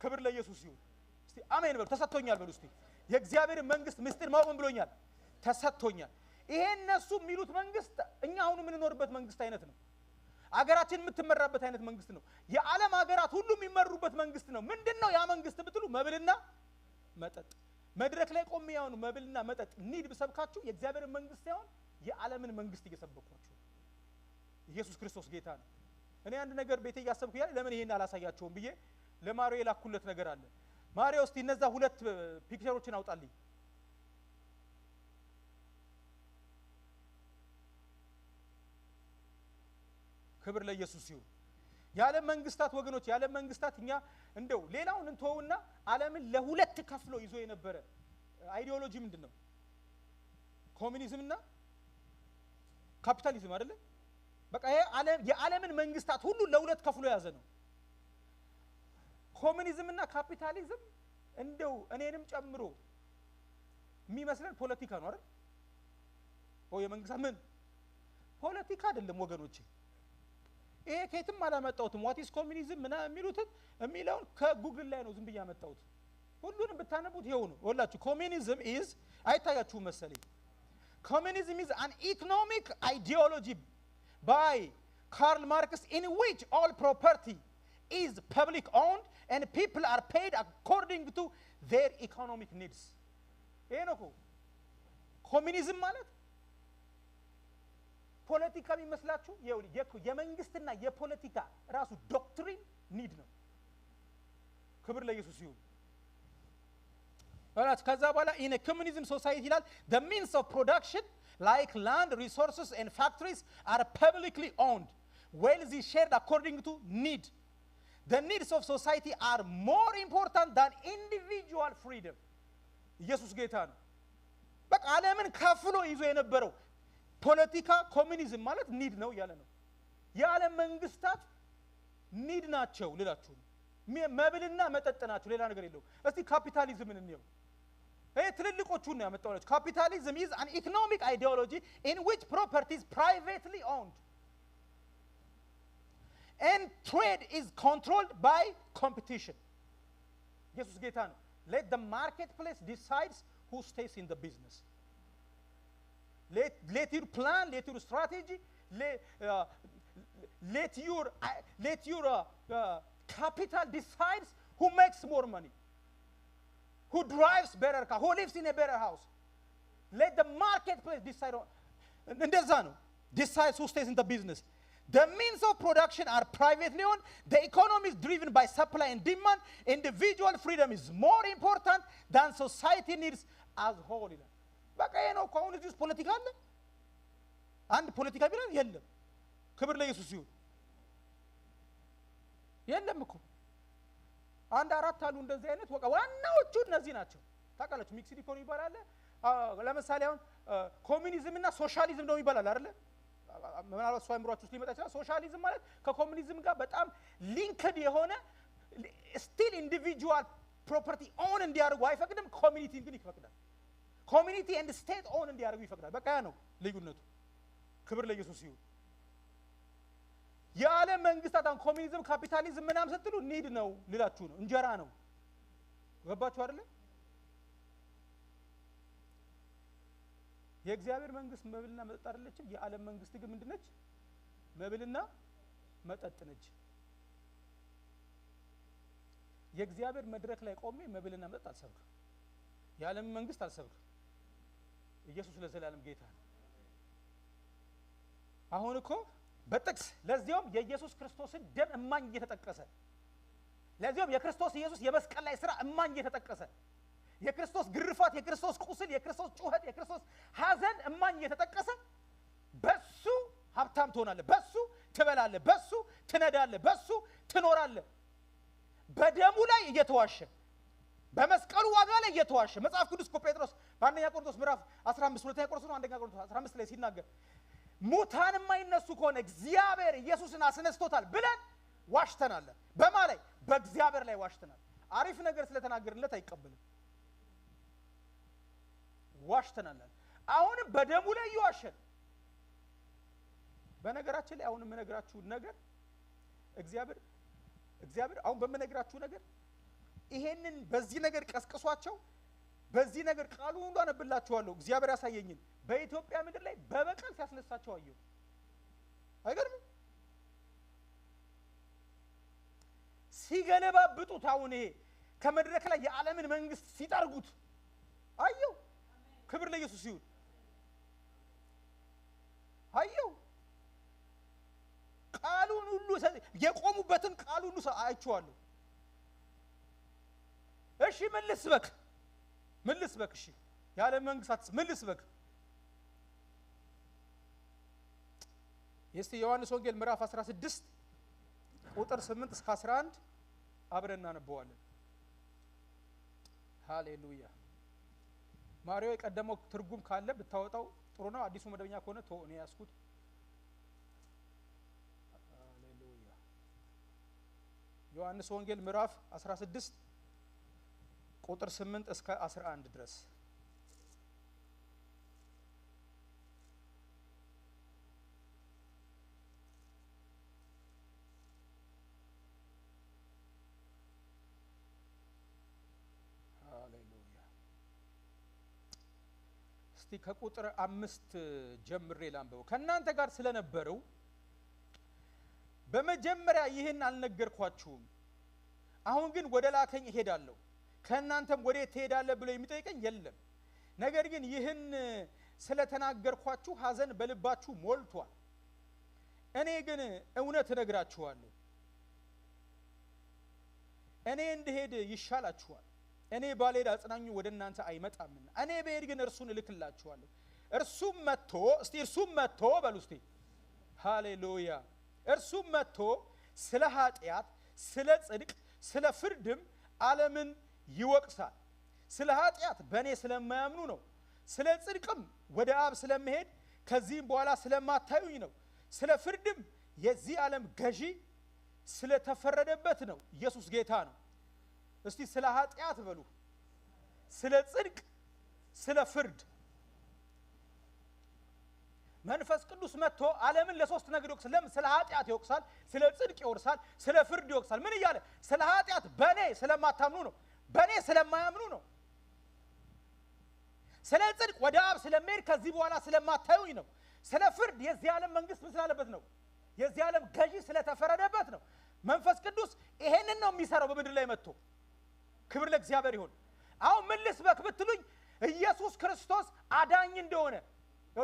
ክብር ለኢየሱስ ይሁን። እስቲ አሜን በሉ። ተሰጥቶኛል በሉ እስቲ። የእግዚአብሔር መንግስት ምስጢር ማወቅ ምን ብሎኛል? ተሰጥቶኛል። ይሄ እነሱ የሚሉት መንግስት እኛ አሁን የምንኖርበት መንግስት አይነት ነው። አገራችን የምትመራበት አይነት መንግስት ነው። የዓለም ሀገራት ሁሉ የሚመሩበት መንግስት ነው። ምንድነው ያ መንግስት ብትሉ መብልና መጠጥ። መድረክ ላይ ቆሜ ያው ነው መብልና መጠጥ ኒድ ብሰብካችሁ የእግዚአብሔር መንግስት ሳይሆን የዓለምን መንግስት እየሰበኳችሁ። ኢየሱስ ክርስቶስ ጌታ ነው። እኔ አንድ ነገር ቤቴ እያሰብኩ ያለ ለምን ይሄን አላሳያቸውም ብዬ ለማሪዮ የላኩለት ነገር አለ። ማሪዮ እስቲ እነዛ ሁለት ፒክቸሮችን አውጣልኝ። ክብር ለኢየሱስ ይሁን። የዓለም መንግስታት ወገኖች የዓለም መንግስታት እኛ እንደው ሌላውን እንተውና ዓለምን ለሁለት ከፍሎ ይዞ የነበረ አይዲዮሎጂ ምንድነው? ኮሙኒዝምና ካፒታሊዝም አይደለ? በቃ ይሄ የዓለምን መንግስታት ሁሉ ለሁለት ከፍሎ ያዘ ነው። ኮሙኒዝምና ካፒታሊዝም እንደው እኔንም ጨምሮ የሚመስለን ፖለቲካ ነው አይደል? የመንግስታት ምን ፖለቲካ አይደለም ወገኖቼ። ይሄ ከየትም አላመጣሁትም። ዋት ኢዝ ኮሙኒዝም ምናምን የሚሉትን የሚለውን ከጉግል ላይ ነው ዝም ብዬ ያመጣሁት። ሁሉንም ብታነቡት ይሄው ነው። ወላችሁ ኮሙኒዝም ኢዝ አይታያችሁም መሰለኝ። ኮሙኒዝም ኢዝ አን ኢኮኖሚክ አይዲዮሎጂ by Karl Marx in which all property is public owned and people are paid according to their economic needs. ይሄ ነው ኮሙኒዝም ማለት። ፖለቲካ የሚመስላችሁ የመንግስትና የፖለቲካ ራሱ ዶክትሪን ኒድ ነው። ክብር ለኢየሱስ ይሁን። አላት ከዛ በኋላ in a communism society ይላል the means of production like land, resources and factories are publicly owned, wealth is shared according to need. The needs of society are more important than individual freedom. ኢየሱስ ጌታ ነው። በቃ ዓለምን ከፍሎ ይዞ የነበረው ፖለቲካ ኮሙኒዝም ማለት ኒድ ነው ያለ ነው። የዓለም መንግስታት ኒድ ናቸው ልላችሁ ነው። መብልና መጠጥ ናቸው፣ ሌላ ነገር የለው። እስቲ ካፒታሊዝምን እንየው። ይሄ ትልልቆቹን ነው ያመጣው። ካፒታሊዝም is an economic ideology in which property is privately owned and trade is controlled by competition. ኢየሱስ ጌታ ነው። Let the marketplace decides who stays in the business. Let your plan, let your strategy let your capital decides who makes more money, who drives better car, who lives in a better house. Let the marketplace decide on, እንደዛ ነው decides who stays in the business. The means of production are privately owned. The economy is driven by supply and demand. Individual freedom is more important than society needs as whole. በቃ ይሄ ነው ኮሙን ጁስ ፖለቲካ አለ አንድ ፖለቲካ ቢሆን የለም ክብር ለኢየሱስ ይሁን የለም እኮ አንድ አራት አሉ እንደዚህ አይነት በቃ ዋናዎቹ እነዚህ ናቸው ታውቃላችሁ ሚክስድ ኢኮኖሚ ይባላል ለምሳሌ አሁን ኮሙኒዝም እና ሶሻሊዝም ነው ይባላል አይደል ምናልባት ሰው አይምሯችሁ ሊመጣ ይችላል ሶሻሊዝም ማለት ከኮሙኒዝም ጋር በጣም ሊንክድ የሆነ ስቲል ኢንዲቪጁዋል ፕሮፐርቲ ኦን እንዲያደርጉ አይፈቅድም ኮሚኒቲ ግን ይፈቅዳል ኮሚኒቲ ኤንድ ስቴት ኦን እንዲያደርጉ ይፈቅዳል በቃ ያ ነው ልዩነቱ ክብር ለኢየሱስ ይሁን የዓለም መንግስታት አሁን ኮሙኒዝም ካፒታሊዝም ምናምን ስትሉ ኒድ ነው ልላችሁ ነው እንጀራ ነው ገባችሁ አይደል የእግዚአብሔር መንግስት መብልና መጠጥ አይደለችም የዓለም መንግስት ግን ምንድነች መብልና መጠጥ ነች የእግዚአብሔር መድረክ ላይ ቆሜ መብልና መጠጥ አልሰብክም የዓለም መንግስት አልሰብክም ኢየሱስ ለዘላለም ጌታ ነው አሁን እኮ በጥቅስ ለዚያም የኢየሱስ ክርስቶስን ደም እማኝ እየተጠቀሰ ለዚያም የክርስቶስ ኢየሱስ የመስቀል ላይ ሥራ እማኝ እየተጠቀሰ የክርስቶስ ግርፋት የክርስቶስ ቁስል የክርስቶስ ጩኸት የክርስቶስ ሐዘን እማኝ እየተጠቀሰ በሱ ሀብታም ትሆናለህ በሱ ትበላለህ በሱ ትነዳለህ በሱ ትኖራለህ በደሙ ላይ እየተዋሸ በመስቀሉ ዋጋ ላይ እየተዋሸ መጽሐፍ ቅዱስ ጴጥሮስ በአንደኛ ቆሮንቶስ ምዕራፍ 15 ሁለተኛ ቆሮንቶስ ነው አንደኛ ቆሮንቶስ 15 ላይ ሲናገር ሙታን የማይነሱ ከሆነ እግዚአብሔር ኢየሱስን አስነስቶታል ብለን ዋሽተናል በማለት በእግዚአብሔር ላይ ዋሽተናል አሪፍ ነገር ስለተናገርንለት አይቀበልም ዋሽተናል አሁንም በደሙ ላይ ይዋሸን በነገራችን ላይ አሁንም መነግራችሁ ነገር እግዚአብሔር አሁን በመነግራችሁ ነገር ይሄንን በዚህ ነገር ቀስቅሷቸው በዚህ ነገር ቃሉ ሁሉ አነብላችኋለሁ እግዚአብሔር ያሳየኝን በኢትዮጵያ ምድር ላይ በበቀል ሲያስነሳቸው አየሁ አይገርም ሲገለባብጡት አሁን ይሄ ከመድረክ ላይ የዓለምን መንግስት ሲጠርጉት አየሁ ክብር ለኢየሱስ ይሁን አየሁ ቃሉን ሁሉ የቆሙበትን ቃል ሁሉ አይቼዋለሁ እሺ ምን ልስበክ እሺ ያለ መንግስታት ምን ልስበክ እስቲ ዮሐንስ ወንጌል ምዕራፍ 16 ቁጥር 8 እስከ 11 አብረን እናነበዋለን ሃሌሉያ ማሪዮ የቀደመው ትርጉም ካለ ብታወጣው ጥሩ ነው አዲሱ መደበኛ ከሆነ እኔ ያስኩት ሃሌሉያ ዮሐንስ ወንጌል ምዕራፍ 16 ቁጥር 8 እስከ 11 ድረስ እስቲ ከቁጥር 5 ጀምሬ ላንብበው ከናንተ ጋር ስለነበረው በመጀመሪያ ይህን አልነገርኳችሁም አሁን ግን ወደ ላከኝ እሄዳለሁ ከናንተም ወዴት ትሄዳለህ ብሎ የሚጠይቀኝ የለም ነገር ግን ይህን ስለተናገርኳችሁ ሐዘን በልባችሁ ሞልቷል እኔ ግን እውነት እነግራችኋለሁ እኔ እንድሄድ ይሻላችኋል እኔ ባልሄድ አጽናኙ ወደ እናንተ አይመጣምና እኔ ብሄድ ግን እርሱን እልክላችኋለሁ እርሱም መጥቶ በሉ እስቲ ሃሌሉያ እርሱም መጥቶ ስለ ኃጢአት ስለ ጽድቅ ስለ ፍርድም ዓለምን ይወቅሳል ስለ ኃጢአት በእኔ ስለማያምኑ ነው ስለ ጽድቅም ወደ አብ ስለመሄድ ከዚህም በኋላ ስለማታዩኝ ነው ስለ ፍርድም የዚህ ዓለም ገዢ ስለተፈረደበት ነው ኢየሱስ ጌታ ነው እስቲ ስለ ኃጢአት በሉ ስለ ጽድቅ ስለ ፍርድ መንፈስ ቅዱስ መጥቶ ዓለምን ለሶስት ነገር ይወቅሳል ስለ ኃጢአት ይወቅሳል ስለ ጽድቅ ይወቅሳል ስለ ፍርድ ይወቅሳል ምን ይያለ ስለ ኃጢአት በእኔ ስለማታምኑ ነው በእኔ ስለማያምኑ ነው ስለ ጽድቅ ወደ አብ ስለመሄድ ከዚህ በኋላ ስለማታዩኝ ነው ስለ ፍርድ የዚህ ዓለም መንግስት ስላለበት ነው። የዚህ ዓለም ገዢ ስለተፈረደበት ነው። መንፈስ ቅዱስ ይሄንን ነው የሚሰራው በምድር ላይ መጥቶ። ክብር ለእግዚአብሔር ይሁን። አሁን ምን ልስበክ ብትሉኝ ኢየሱስ ክርስቶስ አዳኝ እንደሆነ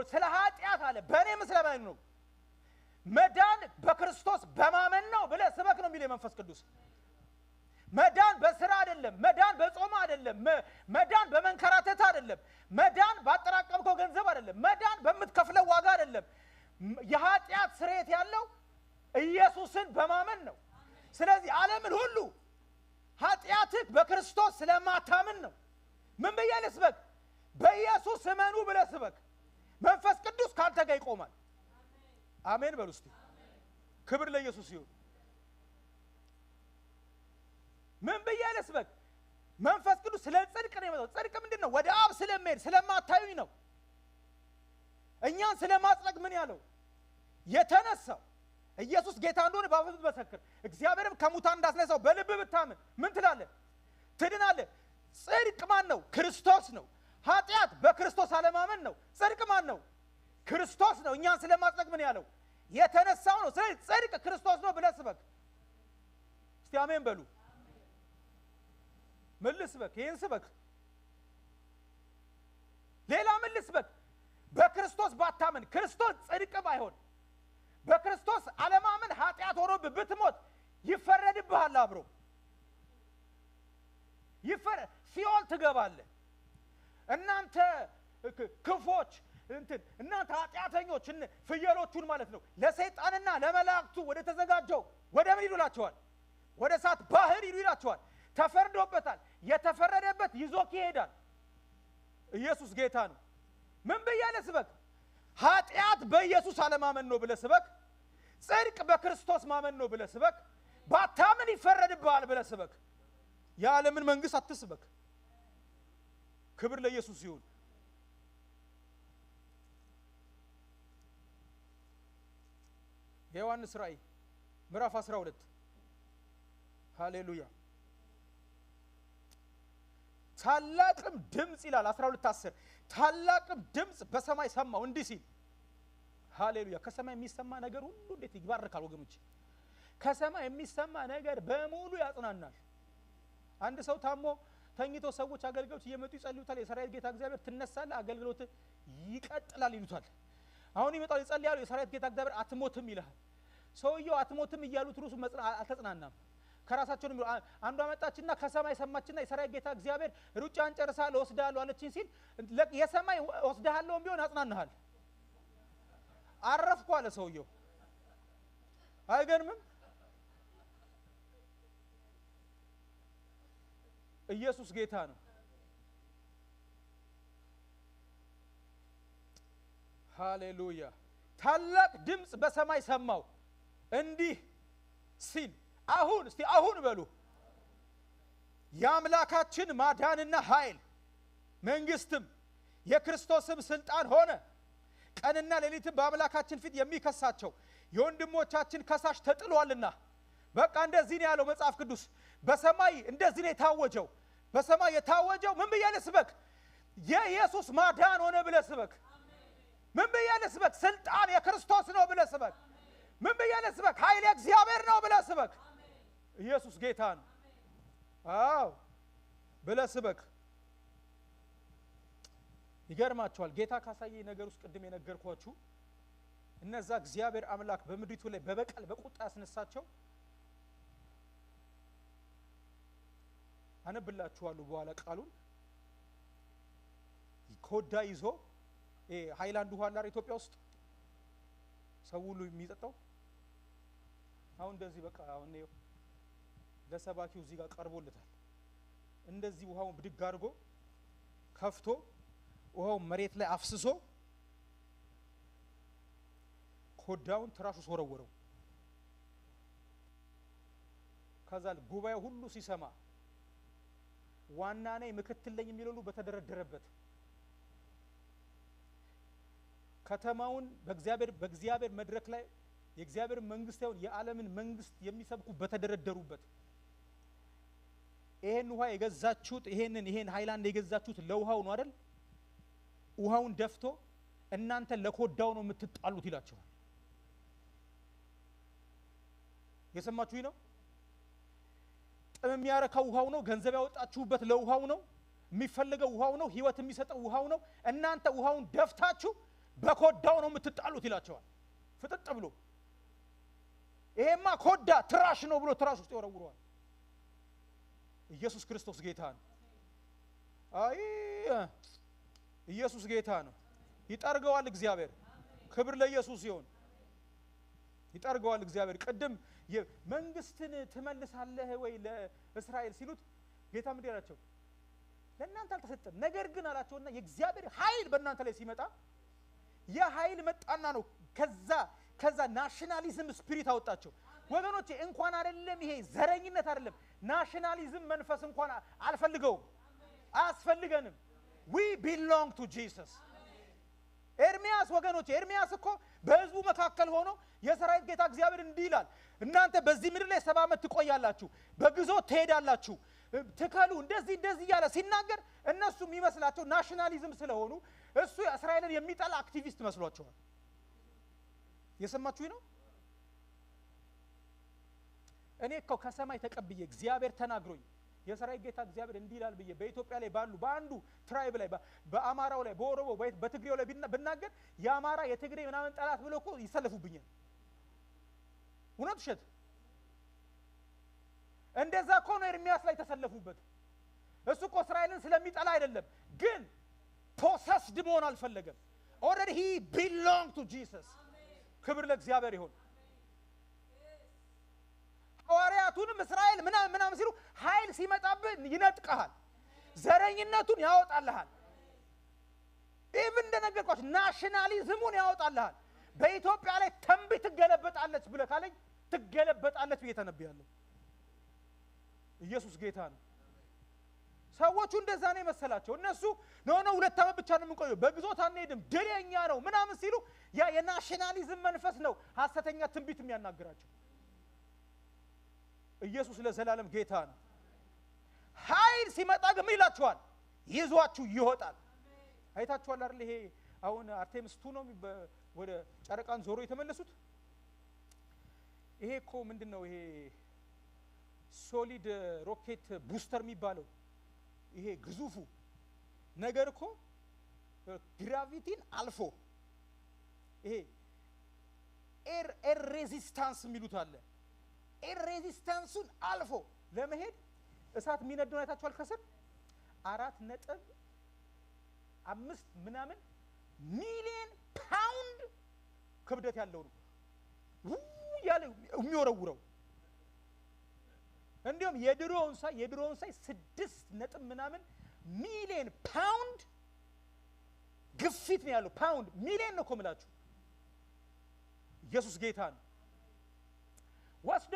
ስለ ኃጢአት አለ በእኔ መስለማን ነው። መዳን በክርስቶስ በማመን ነው ብለህ ስበክ ነው የሚለው መንፈስ ቅዱስ። መዳን በስራ አይደለም፣ መዳን በጾም አይደለም፣ መዳን በመንከራተት አይደለም፣ መዳን ባጠራቀምከው ገንዘብ አይደለም፣ መዳን በምትከፍለው ዋጋ አይደለም። የኃጢአት ስርየት ያለው ኢየሱስን በማመን ነው። ስለዚህ ዓለምን ሁሉ ኃጢአትህ በክርስቶስ ስለማታምን ነው። ምን ብዬ ልስበክ? በኢየሱስ እመኑ ብለህ ስበክ። መንፈስ ቅዱስ ካንተ ጋር ይቆማል። አሜን በሉ እስቲ። ክብር ለኢየሱስ ይሁን። ምን ብዬ ልስበክ? መንፈስ ቅዱስ ስለ ጽድቅ ነው የመጣው። ጽድቅ ምንድን ነው? ወደ አብ ስለሚሄድ ስለማታዩኝ ነው። እኛን ስለማጽደቅ ምን ያለው የተነሳው ኢየሱስ ጌታ እንደሆነ በአፍህ ብትመሰክር እግዚአብሔርም ከሙታን እንዳስነሳው በልብ ብታምን ምን ትላለህ? ትድናለህ። ጽድቅ ማን ነው? ክርስቶስ ነው። ኃጢአት በክርስቶስ አለማመን ነው። ጽድቅ ማን ነው? ክርስቶስ ነው። እኛን ስለማጽደቅ ምን ያለው የተነሳው ነው። ስለዚህ ጽድቅ ክርስቶስ ነው ብለህ ስበክ። እስቲ አሜን በሉ። ምን ልስበክ? ይህን ስበክ። ሌላ ምን ልስበክ? በክርስቶስ ባታምን ክርስቶስ ጽድቅ ባይሆን በክርስቶስ አለማመን ኃጢአት ሆኖብህ ብትሞት ይፈረድብሃል። አብሮ ሲኦል ትገባለህ። እናንተ ክፎች እናንተ ኃጢአተኞች ፍየሎቹን ማለት ነው ለሰይጣንና ለመላእክቱ ወደ ተዘጋጀው ወደ ምን ይሉላቸዋል? ወደ እሳት ባህር ይሉላቸዋል። ተፈርዶበታል። የተፈረደበት ይዞክ ይሄዳል። ኢየሱስ ጌታ ነው። ምን ብዬ ልስበክ? ኃጢአት በኢየሱስ አለማመን ነው ብለህ ስበክ። ጽድቅ በክርስቶስ ማመን ነው ብለህ ስበክ። ባታምን ይፈረድብሃል ብለህ ስበክ። የዓለምን መንግስት አትስበክ። ክብር ለኢየሱስ ይሁን። የዮሐንስ ራእይ ምዕራፍ 12 ሃሌሉያ። ታላቅም ድምጽ ይላል 12:10 ታላቅም ድምጽ በሰማይ ሰማው እንዲህ ሲል ሃሌሉያ። ከሰማይ የሚሰማ ነገር ሁሉ እንዴት ይባርካል ወገኖች! ከሰማይ የሚሰማ ነገር በሙሉ ያጽናናል። አንድ ሰው ታሞ ተኝቶ ሰዎች አገልግሎት እየመጡ ይጸልዩታል። የሰራዊት ጌታ እግዚአብሔር ትነሳለህ፣ አገልግሎት ይቀጥላል ይሉታል። አሁን ይመጣል ይጸልያሉ። የሰራዊት ጌታ እግዚአብሔር አትሞትም ይልሃል። ሰውየው አትሞትም እያሉት ሩሱ አልተጽናናም። ከራሳቸው ነው። አንዷ መጣችና ከሰማይ ሰማችና የሰራዊት ጌታ እግዚአብሔር ሩጫን ጨርሳለሁ ወስዳለሁ አለችኝ ሲል የሰማይ ወስዳለሁም ቢሆን አጽናናሃል። አረፍኩ አለ ሰውየው። አይገርምም? ኢየሱስ ጌታ ነው። ሃሌሉያ። ታላቅ ድምጽ በሰማይ ሰማው እንዲህ ሲል አሁን እስቲ አሁን በሉ የአምላካችን ማዳንና ኃይል መንግስትም የክርስቶስም ስልጣን ሆነ። ቀንና ሌሊትም በአምላካችን ፊት የሚከሳቸው የወንድሞቻችን ከሳሽ ተጥሏልና። በቃ እንደዚህ ነው ያለው መጽሐፍ ቅዱስ። በሰማይ እንደዚህ ነው የታወጀው። በሰማይ የታወጀው ምን ብዬ ልስበክ? የኢየሱስ ማዳን ሆነ ብለህ ስበክ። ምን ብዬ ልስበክ? ስልጣን የክርስቶስ ነው ብለህ ስበክ። ምን ብዬ ልስበክ? ኃይል እግዚአብሔር ነው ብለህ ስበክ። ኢየሱስ ጌታ ነው። አዎ ብለህ ስበክ። ይገርማችኋል። ጌታ ካሳየኝ ነገር ውስጥ ቅድም የነገርኳችሁ እነዛ እግዚአብሔር አምላክ በምድሪቱ ላይ በበቀል በቁጣ ያስነሳቸው አነብላችኋለሁ በኋላ ቃሉን። ኮዳ ይዞ ሃይላንድ ውሃ አለ ኢትዮጵያ ውስጥ ሰው ሁሉ የሚጠጣው። አሁን እንደዚህ በቃ አሁን ነው ለሰባኪው እዚህ ጋር ቀርቦለታል። እንደዚህ ውሃውን ብድግ አድርጎ ከፍቶ ውሃው መሬት ላይ አፍስሶ ኮዳውን ትራሹ ወረወረው። ከዛ ጉባኤው ሁሉ ሲሰማ ዋና ነኝ ምክትል ነኝ የሚሉ ሁሉ በተደረደረበት ከተማውን በእግዚአብሔር መድረክ ላይ የእግዚአብሔር መንግስት ያውን የዓለምን መንግስት የሚሰብኩ በተደረደሩበት ይሄን ውሃ የገዛችሁት ይሄን ሃይላንድ የገዛችሁት ለውሃው ነው አይደል? ውሃውን ደፍቶ እናንተ ለኮዳው ነው የምትጣሉት ይላቸዋል። የሰማችሁኝ ነው? ጥም የሚያረካው ውሃው ነው። ገንዘብ ያወጣችሁበት ለውሃው ነው። የሚፈልገው ውሃው ነው። ህይወት የሚሰጠው ውሃው ነው። እናንተ ውሃውን ደፍታችሁ በኮዳው ነው የምትጣሉት ይላቸዋል። ፍጥጥ ብሎ ይሄማ ኮዳ ትራሽ ነው ብሎ ትራሽ ውስጥ ይወረውረዋል። ኢየሱስ ክርስቶስ ጌታ ነው። አይ ኢየሱስ ጌታ ነው። ይጠርገዋል እግዚአብሔር። ክብር ለኢየሱስ ይሁን። ይጠርገዋል እግዚአብሔር። ቅድም መንግስትን ትመልሳለህ ወይ ለእስራኤል ሲሉት ጌታ ምን ያላቸው? ለእናንተ አልተሰጠም፣ ነገር ግን አላቸውና የእግዚአብሔር ኃይል በእናንተ ላይ ሲመጣ የኃይል መጣና ነው ከዛ ናሽናሊዝም ስፒሪት አወጣቸው። ወገኖቼ እንኳን አይደለም ይሄ ዘረኝነት አይደለም፣ ናሽናሊዝም መንፈስ እንኳን አልፈልገውም፣ አያስፈልገንም። we belong to Jesus። ኤርሚያስ ወገኖቼ፣ ኤርሚያስ እኮ በህዝቡ መካከል ሆኖ የሰራዊት ጌታ እግዚአብሔር እንዲህ ይላል፣ እናንተ በዚህ ምድር ላይ 70 ዓመት ትቆያላችሁ፣ በግዞት ትሄዳላችሁ፣ ትከሉ እንደዚህ እያለ ሲናገር እነሱ የሚመስላቸው ናሽናሊዝም ስለሆኑ እሱ እስራኤልን የሚጠላ አክቲቪስት መስሏቸዋል። የሰማችሁኝ ነው? እኔ እኮ ከሰማይ ተቀብዬ እግዚአብሔር ተናግሮኝ የሰራዊት ጌታ እግዚአብሔር እንዲህ ይላል ብዬ በኢትዮጵያ ላይ ባሉ በአንዱ ትራይብ ላይ በአማራው ላይ በኦሮሞ በትግሬው ላይ ብናገር የአማራ የትግሬ ምናምን ጠላት ብሎ እኮ ይሰለፉብኛል። እውነት ውሸት? እንደዛ እኮ ነው ኤርሚያስ ላይ ተሰለፉበት። እሱ እኮ እስራኤልን ስለሚጠላ አይደለም፣ ግን ፖሰስድ መሆን አልፈለገም። ኦልሬዲ ሂ ቢሎንግ ቱ ጂሰስ። ክብር ለእግዚአብሔር ይሁን። ሐዋርያቱንም እስራኤል ምናምን ሲሉ ኃይል ሲመጣብህ ይነጥቀሃል፣ ዘረኝነቱን ያወጣልሃል። ኢቭን እንደነገርኳችሁ ናሽናሊዝሙን ያወጣልሃል። በኢትዮጵያ ላይ ተንቢ ትገለበጣለች ብለህ ካለኝ ትገለበጣለች ብዬ ተነብያለሁ። ኢየሱስ ጌታ ነው። ሰዎቹ እንደዛ ነው የመሰላቸው። እነሱ ነው 2 ዓመት ብቻ ነው የምንቆየው፣ በግዞት አንሄድም፣ ድለኛ ነው ምናምን ሲሉ ያ የናሽናሊዝም መንፈስ ነው ሐሰተኛ ትንቢት የሚያናግራቸው። ኢየሱስ ለዘላለም ጌታ ነው። ኃይል ሲመጣ ግን ምን ይላችኋል? ይዟችሁ ይወጣል። አይታችኋል አይደል? ይሄ አሁን አርቴምስ 2 ነው ወደ ጨረቃን ዞሮ የተመለሱት። ይሄ እኮ ምንድነው? ይሄ ሶሊድ ሮኬት ቡስተር የሚባለው ይሄ ግዙፉ ነገር እኮ ግራቪቲን አልፎ ይሄ ኤር ሬዚስታንስ የሚሉት አለ። ኤር ሬዚስታንሱን አልፎ ለመሄድ እሳት የሚነደው አይታችኋል? ከስር 4.5 ምናምን ሚሊዮን ፓውንድ ክብደት ያለው ነው ያለ የሚወረውረው። እንዲሁም የድሮውን ሳይ 6 ምናምን ሚሊዮን ፓውንድ ግፊት ነው ያለው። ፓውንድ ሚሊዮን ነው እኮ የምላችሁ። ኢየሱስ ጌታ ነው። ወስዶ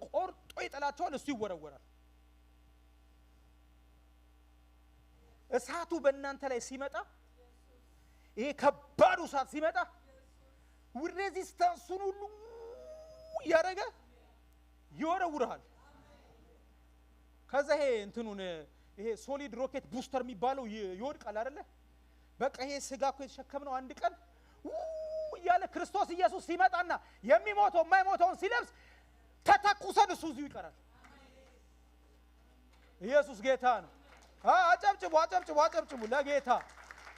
ቆርጦ ይጥላቸዋል። እሱ ይወረወራል። እሳቱ በእናንተ ላይ ሲመጣ፣ ይሄ ከባዱ እሳት ሲመጣ ሬዚስታንሱን ሁሉ ያረጋ ይወረውራል። ከዛ ይሄ እንትኑን ይሄ ሶሊድ ሮኬት ቡስተር የሚባለው ይወድቃል አይደለ? በቃ ይሄ ስጋ እኮ የተሸከምነው አንድ ቀን ያለ ክርስቶስ ኢየሱስ ሲመጣና የሚሞተው የማይሞተውን ሲለብስ ተተኩሰን እሱ እዚሁ ይቀራል። ኢየሱስ ጌታ ነው። አጨብጭቡ ለጌታ።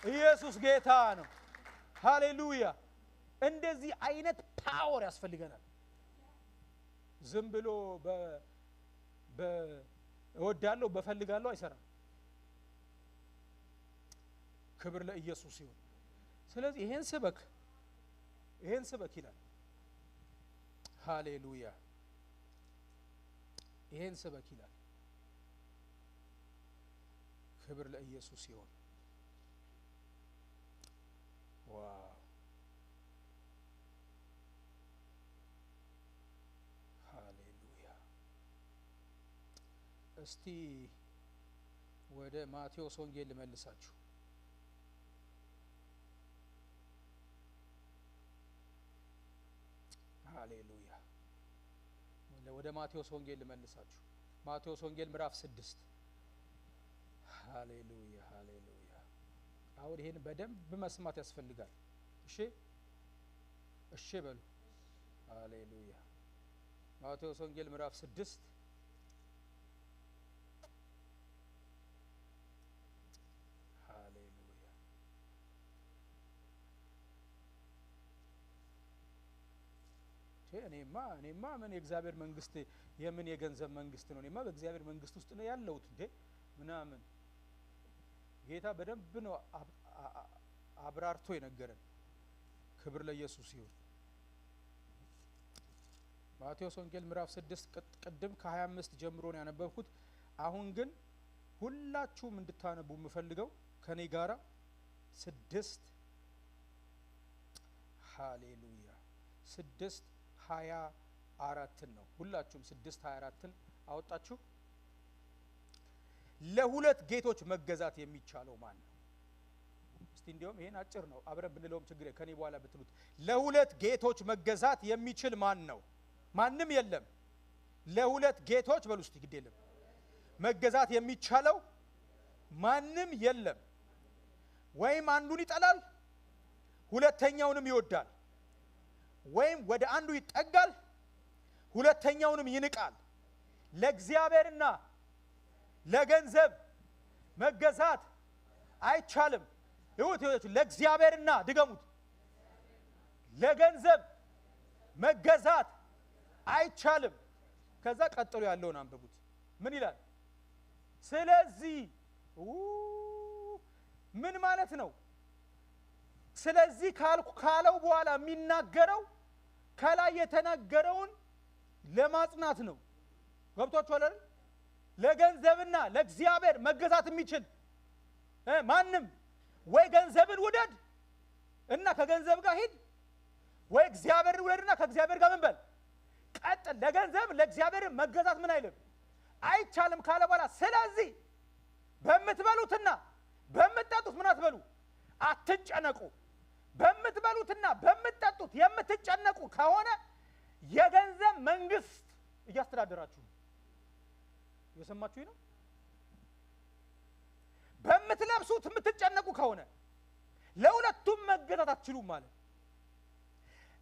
ኢየሱስ ጌታ ነው። ሃሌሉያ። እንደዚህ አይነት ፓወር ያስፈልገናል። ዝም ብሎ እወዳለሁ በፈልጋለሁ አይሰራም። ክብር ለኢየሱስ ይሁን። ስለዚህ ይሄን ስበክ ይላል። ሃሌሉያ። ይሄን ስበክ ይላል። ክብር ለኢየሱስ ይሁን። ዋው! ሃሌሉያ። እስቲ ወደ ማቴዎስ ወንጌል ልመልሳችሁ። ሃሌሉያ። ወደ ማቴዎስ ወንጌል ልመልሳችሁ። ማቴዎስ ወንጌል ምዕራፍ 6። ሃሌሉያ። አሁን ይሄን በደንብ መስማት ያስፈልጋል። እሺ እሺ በሉ። ሃሌሉያ። ማቴዎስ ወንጌል ምዕራፍ 6 ሃሌሉያ። እኔማ ምን የእግዚአብሔር መንግስት የምን የገንዘብ መንግስት ነው? እኔማ በእግዚአብሔር መንግስት ውስጥ ነው ያለሁት እንዴ ምናምን ጌታ በደንብ ነው አብራርቶ የነገረን። ክብር ለኢየሱስ ይሁን። ማቴዎስ ወንጌል ምዕራፍ 6 ቅድም ከ25 ጀምሮ ነው ያነበብኩት። አሁን ግን ሁላችሁም እንድታነቡ የምፈልገው ከኔ ጋራ 6 ሃሌሉያ 6:24 ነው። ሁላችሁም 6:24 አወጣችሁ። ለሁለት ጌቶች መገዛት የሚቻለው ማን ነው? እስቲ እንዲያውም ይሄን አጭር ነው አብረን ብንለውም ችግር ከኔ በኋላ ብትሉት። ለሁለት ጌቶች መገዛት የሚችል ማን ነው? ማንም የለም። ለሁለት ጌቶች በሉ እስቲ ግድ የለም መገዛት የሚቻለው ማንም የለም። ወይም አንዱን ይጠላል ሁለተኛውንም ይወዳል፣ ወይም ወደ አንዱ ይጠጋል ሁለተኛውንም ይንቃል። ለእግዚአብሔርና ለገንዘብ መገዛት አይቻልም። ይሁት ለእግዚአብሔርና ድገሙት፣ ለገንዘብ መገዛት አይቻልም። ከዛ ቀጥሎ ያለውን አንብቡት። ምን ይላል? ስለዚህ ምን ማለት ነው? ስለዚህ ካለው በኋላ የሚናገረው ከላይ የተናገረውን ለማጽናት ነው። ገብቷችኋል አይደል? ለገንዘብና ለእግዚአብሔር መገዛት የሚችል ማንም ወይ ገንዘብን ውደድ እና ከገንዘብ ጋር ሂድ፣ ወይ እግዚአብሔርን ውደድና ከእግዚአብሔር ጋር ምን በል ቀጥል። ለገንዘብ ለእግዚአብሔር መገዛት ምን አይልም አይቻልም ካለ በኋላ ስለዚህ በምትበሉትና በምትጠጡት ምን አትበሉ አትጨነቁ። በምትበሉትና በምትጠጡት የምትጨነቁ ከሆነ የገንዘብ መንግስት እያስተዳደራችሁ ነው። የሰማችሁኝ ነው? በምትለብሱት የምትጨነቁ ከሆነ ለሁለቱም መገዛት አትችሉም ማለት።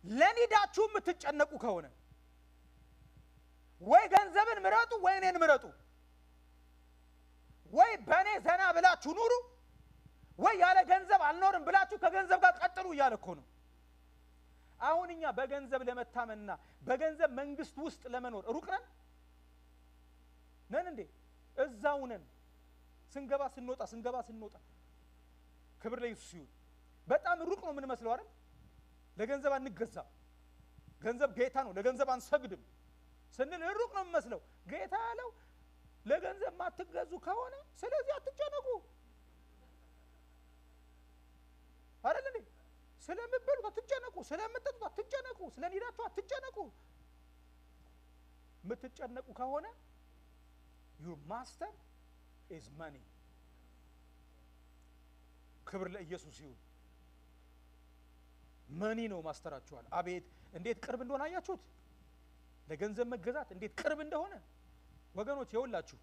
ለኒዳችሁ የምትጨነቁ ከሆነ ወይ ገንዘብን ምረጡ ወይ እኔን ምረጡ፣ ወይ በእኔ ዘና ብላችሁ ኑሩ፣ ወይ ያለ ገንዘብ አልኖርም ብላችሁ ከገንዘብ ጋር ቀጥሉ እያለ እኮ ነው። አሁን እኛ በገንዘብ ለመታመንና በገንዘብ መንግስት ውስጥ ለመኖር ሩቅ ነን እንዴ? እዛው ነን። ስንገባ ስንወጣ ክብር ለኢየሱስ ይሁን። በጣም ሩቅ ነው የምንመስለው አይደል? ለገንዘብ አንገዛም፣ ገንዘብ ጌታ ነው፣ ለገንዘብ አንሰግድም ስንል ሩቅ ነው የምመስለው። ጌታ ያለው ለገንዘብ ማትገዙ ከሆነ ስለዚህ አትጨነቁ አይደል እንዴ? ስለምትበሉት አትጨነቁ፣ ስለምትጠጡት አትጨነቁ፣ ስለኒዳችሁ አትጨነቁ። የምትጨነቁ ከሆነ your master is money። ክብር ለኢየሱስ ይሁን። መኒ ነው ማስተራችኋል። አቤት እንዴት ቅርብ እንደሆነ አያችሁት? ለገንዘብ መገዛት እንዴት ቅርብ እንደሆነ ወገኖች ይኸውላችሁ።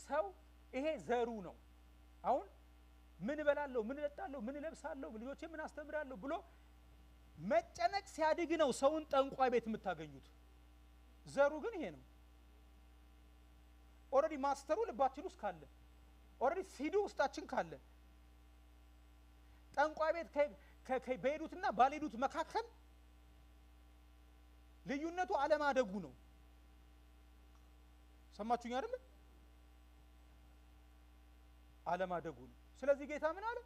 ሰው ይሄ ዘሩ ነው። አሁን ምን እበላለሁ፣ ምን እጠጣለሁ፣ ምን እለብሳለሁ፣ ልጆቼ ምን አስተምራለሁ ብሎ መጨነቅ ሲያድግ ነው ሰውን ጠንቋይ ቤት የምታገኙት። ዘሩ ግን ይሄ ነው። ኦሬዲ ማስተሩ ልባችን ውስጥ ካለ፣ ኦሬዲ ሲዱ ውስጣችን ካለ ጠንቋይ ቤት በሄዱትና ባልሄዱት መካከል ልዩነቱ አለማደጉ ነው። ሰማችሁኝ አይደል? አለማደጉ ነው። ስለዚህ ጌታ ምን አለ?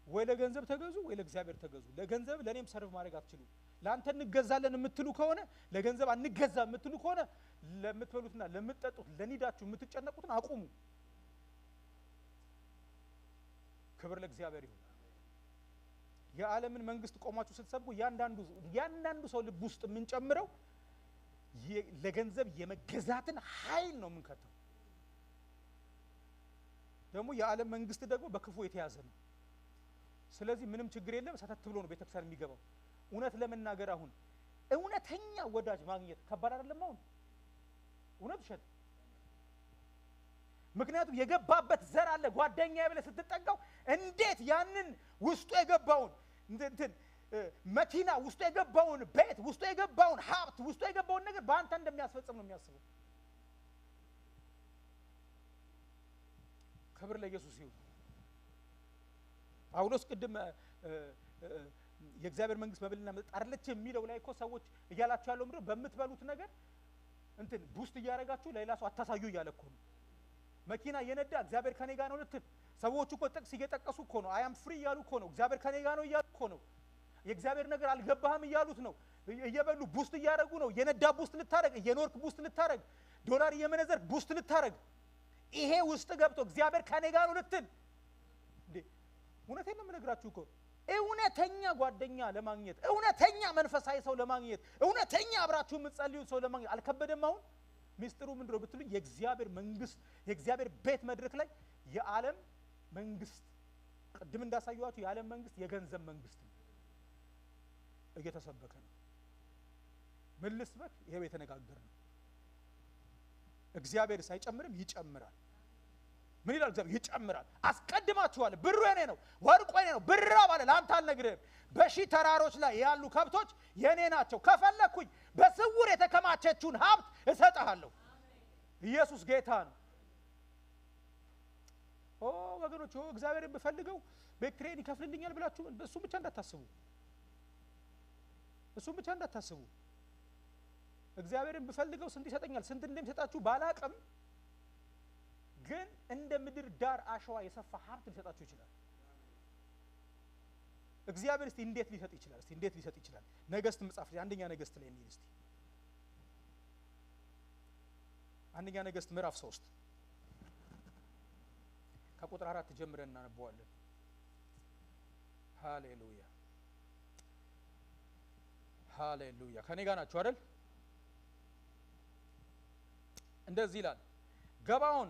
ወይ ለገንዘብ ተገዙ ወይ ለእግዚአብሔር ተገዙ። ለገንዘብ ለኔም ሰርቭ ማድረግ አትችሉ። ላንተ እንገዛለን የምትሉ ከሆነ ለገንዘብ አንገዛ የምትሉ ከሆነ ለምትበሉትና ለምትጠጡት ለኒዳችሁ የምትጨነቁትን አቁሙ። ክብር ለእግዚአብሔር ይሁን። የዓለምን መንግስት ቆማችሁ ስትሰብኩ ያንዳንዱ ሰው ልብ ውስጥ የምንጨምረው ለገንዘብ የመገዛትን ኃይል ነው የምንከተው። ደግሞ የዓለም መንግስት ደግሞ በክፉ የተያዘ ነው። ስለዚህ ምንም ችግር የለም፣ ሰተት ብሎ ነው ቤተክርስቲያን የሚገባው። እውነት ለመናገር አሁን እውነተኛ ወዳጅ ማግኘት ከባድ አይደለም። አሁን እውነት ሸት ምክንያቱም የገባበት ዘር አለ። ጓደኛዬ ብለህ ስትጠጋው እንዴት ያንን ውስጡ የገባውን እንትን መኪና ውስጡ የገባውን ቤት ውስጡ የገባውን ሀብት ውስጡ የገባውን ነገር በአንተ እንደሚያስፈጽም ነው የሚያስበው። ክብር ለኢየሱስ ይሁን። ጳውሎስ ቅድም የእግዚአብሔር መንግስት መብልና መጠጥ አይደለች የሚለው ላይ እኮ ሰዎች እያላችሁ ያለው ምንድነው? በምትበሉት ነገር እንትን ቡስት እያደረጋችሁ ለሌላ ሰው አታሳዩ እያለ እኮ ነው። መኪና የነዳ እግዚአብሔር ከኔ ጋር ነው ልትል ሰዎች እኮ ጥቅስ እየጠቀሱ እኮ ነው። አይ አም ፍሪ እያሉ እኮ ነው። እግዚአብሔር ከኔ ጋር ነው እያሉ እኮ ነው። የእግዚአብሔር ነገር አልገባህም እያሉት ነው። እየበሉ ቡስት እያደረጉ ነው። የነዳ ቡስት ልታረግ፣ እየኖርክ ቡስት ልታረግ፣ ዶላር እየመነዘር ቡስት ልታረግ፣ ይሄ ውስጥ ገብቶ እግዚአብሔር ከኔ ጋር ነው ልትል እንዴ! እውነቴን ነው የምነግራችሁ እኮ እውነተኛ ጓደኛ ለማግኘት፣ እውነተኛ መንፈሳዊ ሰው ለማግኘት፣ እውነተኛ አብራችሁ የምትጸልዩት ሰው ለማግኘት አልከበደም? አሁን ሚስጥሩ ምንድነው ብትሉኝ የእግዚአብሔር መንግስት የእግዚአብሔር ቤት መድረክ ላይ የዓለም መንግስት ቅድም እንዳሳየኋችሁ የዓለም መንግስት የገንዘብ መንግስት ነው እየተሰበከ ነው። ምን ልስበክ? ይሄው የተነጋገርነው እግዚአብሔር ሳይጨምርም ይጨምራል። ምን ይላል እግዚአብሔር? ይጨምራል። አስቀድማችኋል። ብሩ የኔ ነው፣ ወርቁ የኔ ነው። ብራ ባለ ላንተ አልነግርህም። በሺህ ተራሮች ላይ ያሉ ከብቶች የኔ ናቸው። ከፈለኩኝ በስውር የተከማቸችውን ሀብት እሰጥሃለሁ። ኢየሱስ ጌታ ነው። ኦ ወገኖች፣ እግዚአብሔርን ብፈልገው በክሬን ይከፍልልኛል ብላችሁ እሱም ብቻ እንዳታስቡ፣ እሱም ብቻ እንዳታስቡ። እግዚአብሔርን ብፈልገው ስንት ይሰጠኛል፣ ስንት እንደሚሰጣችሁ ባላቅም ግን እንደ ምድር ዳር አሸዋ የሰፋ ሀብት ሊሰጣችሁ ይችላል። እግዚአብሔር እስቲ እንዴት ሊሰጥ ይችላል? እስቲ እንዴት ሊሰጥ ይችላል? ነገስት መጽሐፍ ላይ አንደኛ ነገስት ላይ እንሂድ እስቲ። አንደኛ ነገስት ምዕራፍ 3 ከቁጥር 4 ጀምረን እናነባዋለን። ሃሌሉያ ሃሌሉያ። ከኔ ጋር ናችሁ አይደል? እንደዚህ ይላል። ገባዖን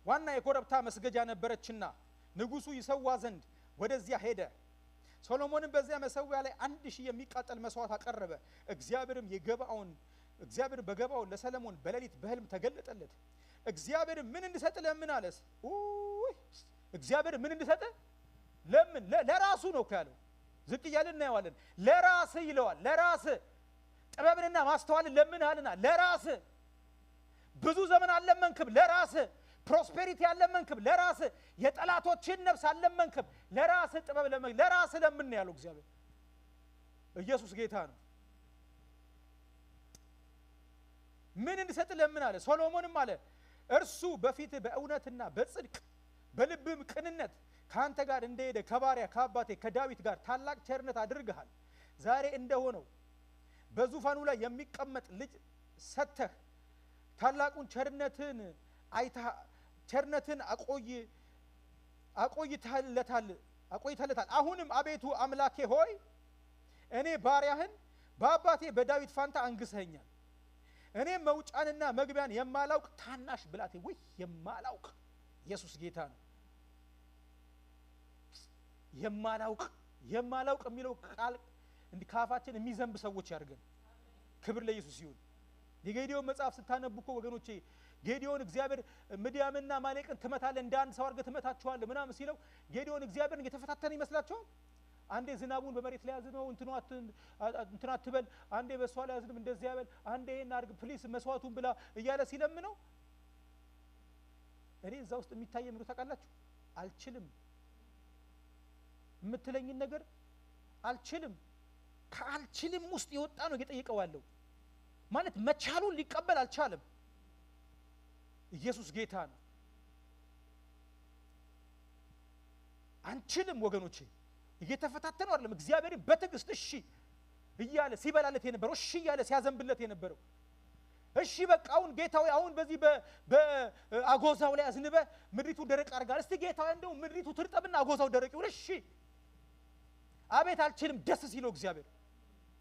ዋና የኮረብታ መስገጃ ነበረችና ንጉሱ ይሰዋ ዘንድ ወደዚያ ሄደ። ሶሎሞንም በዚያ መሰዊያ ላይ 1000 የሚቃጠል መስዋዕት አቀረበ። እግዚአብሔር በገባዖን ለሰሎሞን በሌሊት በህልም ተገለጠለት። እግዚአብሔር ምን እንድሰጥ ለምን አለስ? እግዚአብሔር ምን እንድሰጥ ለምን? ለራሱ ነው ያለው። ዝቅ እያልን እናየዋለን። ለራስ ይለዋል። ለራስ ጥበብንና ማስተዋልን ለምንሃልና ለራስ ብዙ ዘመን አለመንክም ለራስ ፕሮስፔሪቲ አለመንክም ለራስ የጠላቶችን ነፍስ አለመንክም ለራስ ጥበብ ለራስ ለምን ያለው እግዚአብሔር። ኢየሱስ ጌታ ነው። ምን እንድሰጥ ለምን አለ? ሶሎሞንም አለ እርሱ በፊት በእውነትና በጽድቅ በልብም ቅንነት ካንተ ጋር እንደሄደ ከባሪያ ከአባቴ ከዳዊት ጋር ታላቅ ቸርነት አድርገሃል። ዛሬ እንደሆነው በዙፋኑ ላይ የሚቀመጥ ልጅ ሰተህ ታላቁን ቸርነትን አቆይተለታል። አሁንም አቤቱ አምላኬ ሆይ እኔ ባሪያህን በአባቴ በዳዊት ፋንታ አንግሰኛል። እኔ መውጫንና መግቢያን የማላውቅ ታናሽ ብላቴ ወይ የማላውቅ ኢየሱስ ጌታ ነው። የማላውቅ የሚለው ቃል እንዲህ ካፋችን የሚዘንብ ሰዎች ያርገን። ክብር ለኢየሱስ ይሁን። የጌዲዮን መጽሐፍ ስታነቡ እኮ ወገኖቼ ጌዲዮን እግዚአብሔር ምድያምና ማሌቅን ትመታለህ እንደ አንድ ሰው አድርገህ ትመታቸዋለህ ምናምን ሲለው ጌዲዮን እግዚአብሔርን እየተፈታተነ ይመስላችኋል? አንዴ ዝናቡን በመሬት ላይ ያዝነው እንትና አትበል፣ አንዴ በሷ ላይ ያዝንም እንደዚህ ያበል፣ አንዴ ይሄን አድርግ ፕሊስ መስዋዕቱን ብላ እያለ ሲለምነው እኔ እዛ ውስጥ የሚታየ ምንድነው ታውቃላችሁ? አልችልም የምትለኝን ነገር አልችልም። ከአልችልም ውስጥ የወጣ ነው እየጠየቀው ያለው ማለት መቻሉን ሊቀበል አልቻለም። ኢየሱስ ጌታ ነው። አንችልም ወገኖቼ እየተፈታተነው አይደለም እግዚአብሔርን በትዕግስት እሺ እያለ ሲበላለት የነበረው እሺ እያለ ሲያዘንብለት የነበረው እሺ በቃ አሁን ጌታው አሁን በዚህ በአጎዛው ላይ አዝንበ ምድሪቱ ደረቅ አርጋል። እስቲ ጌታው እንደው ምድሪቱ ትርጠብና አጎዛው ደረቅ ይሁን። እሺ አቤት አልችልም ደስ ሲለው እግዚአብሔር።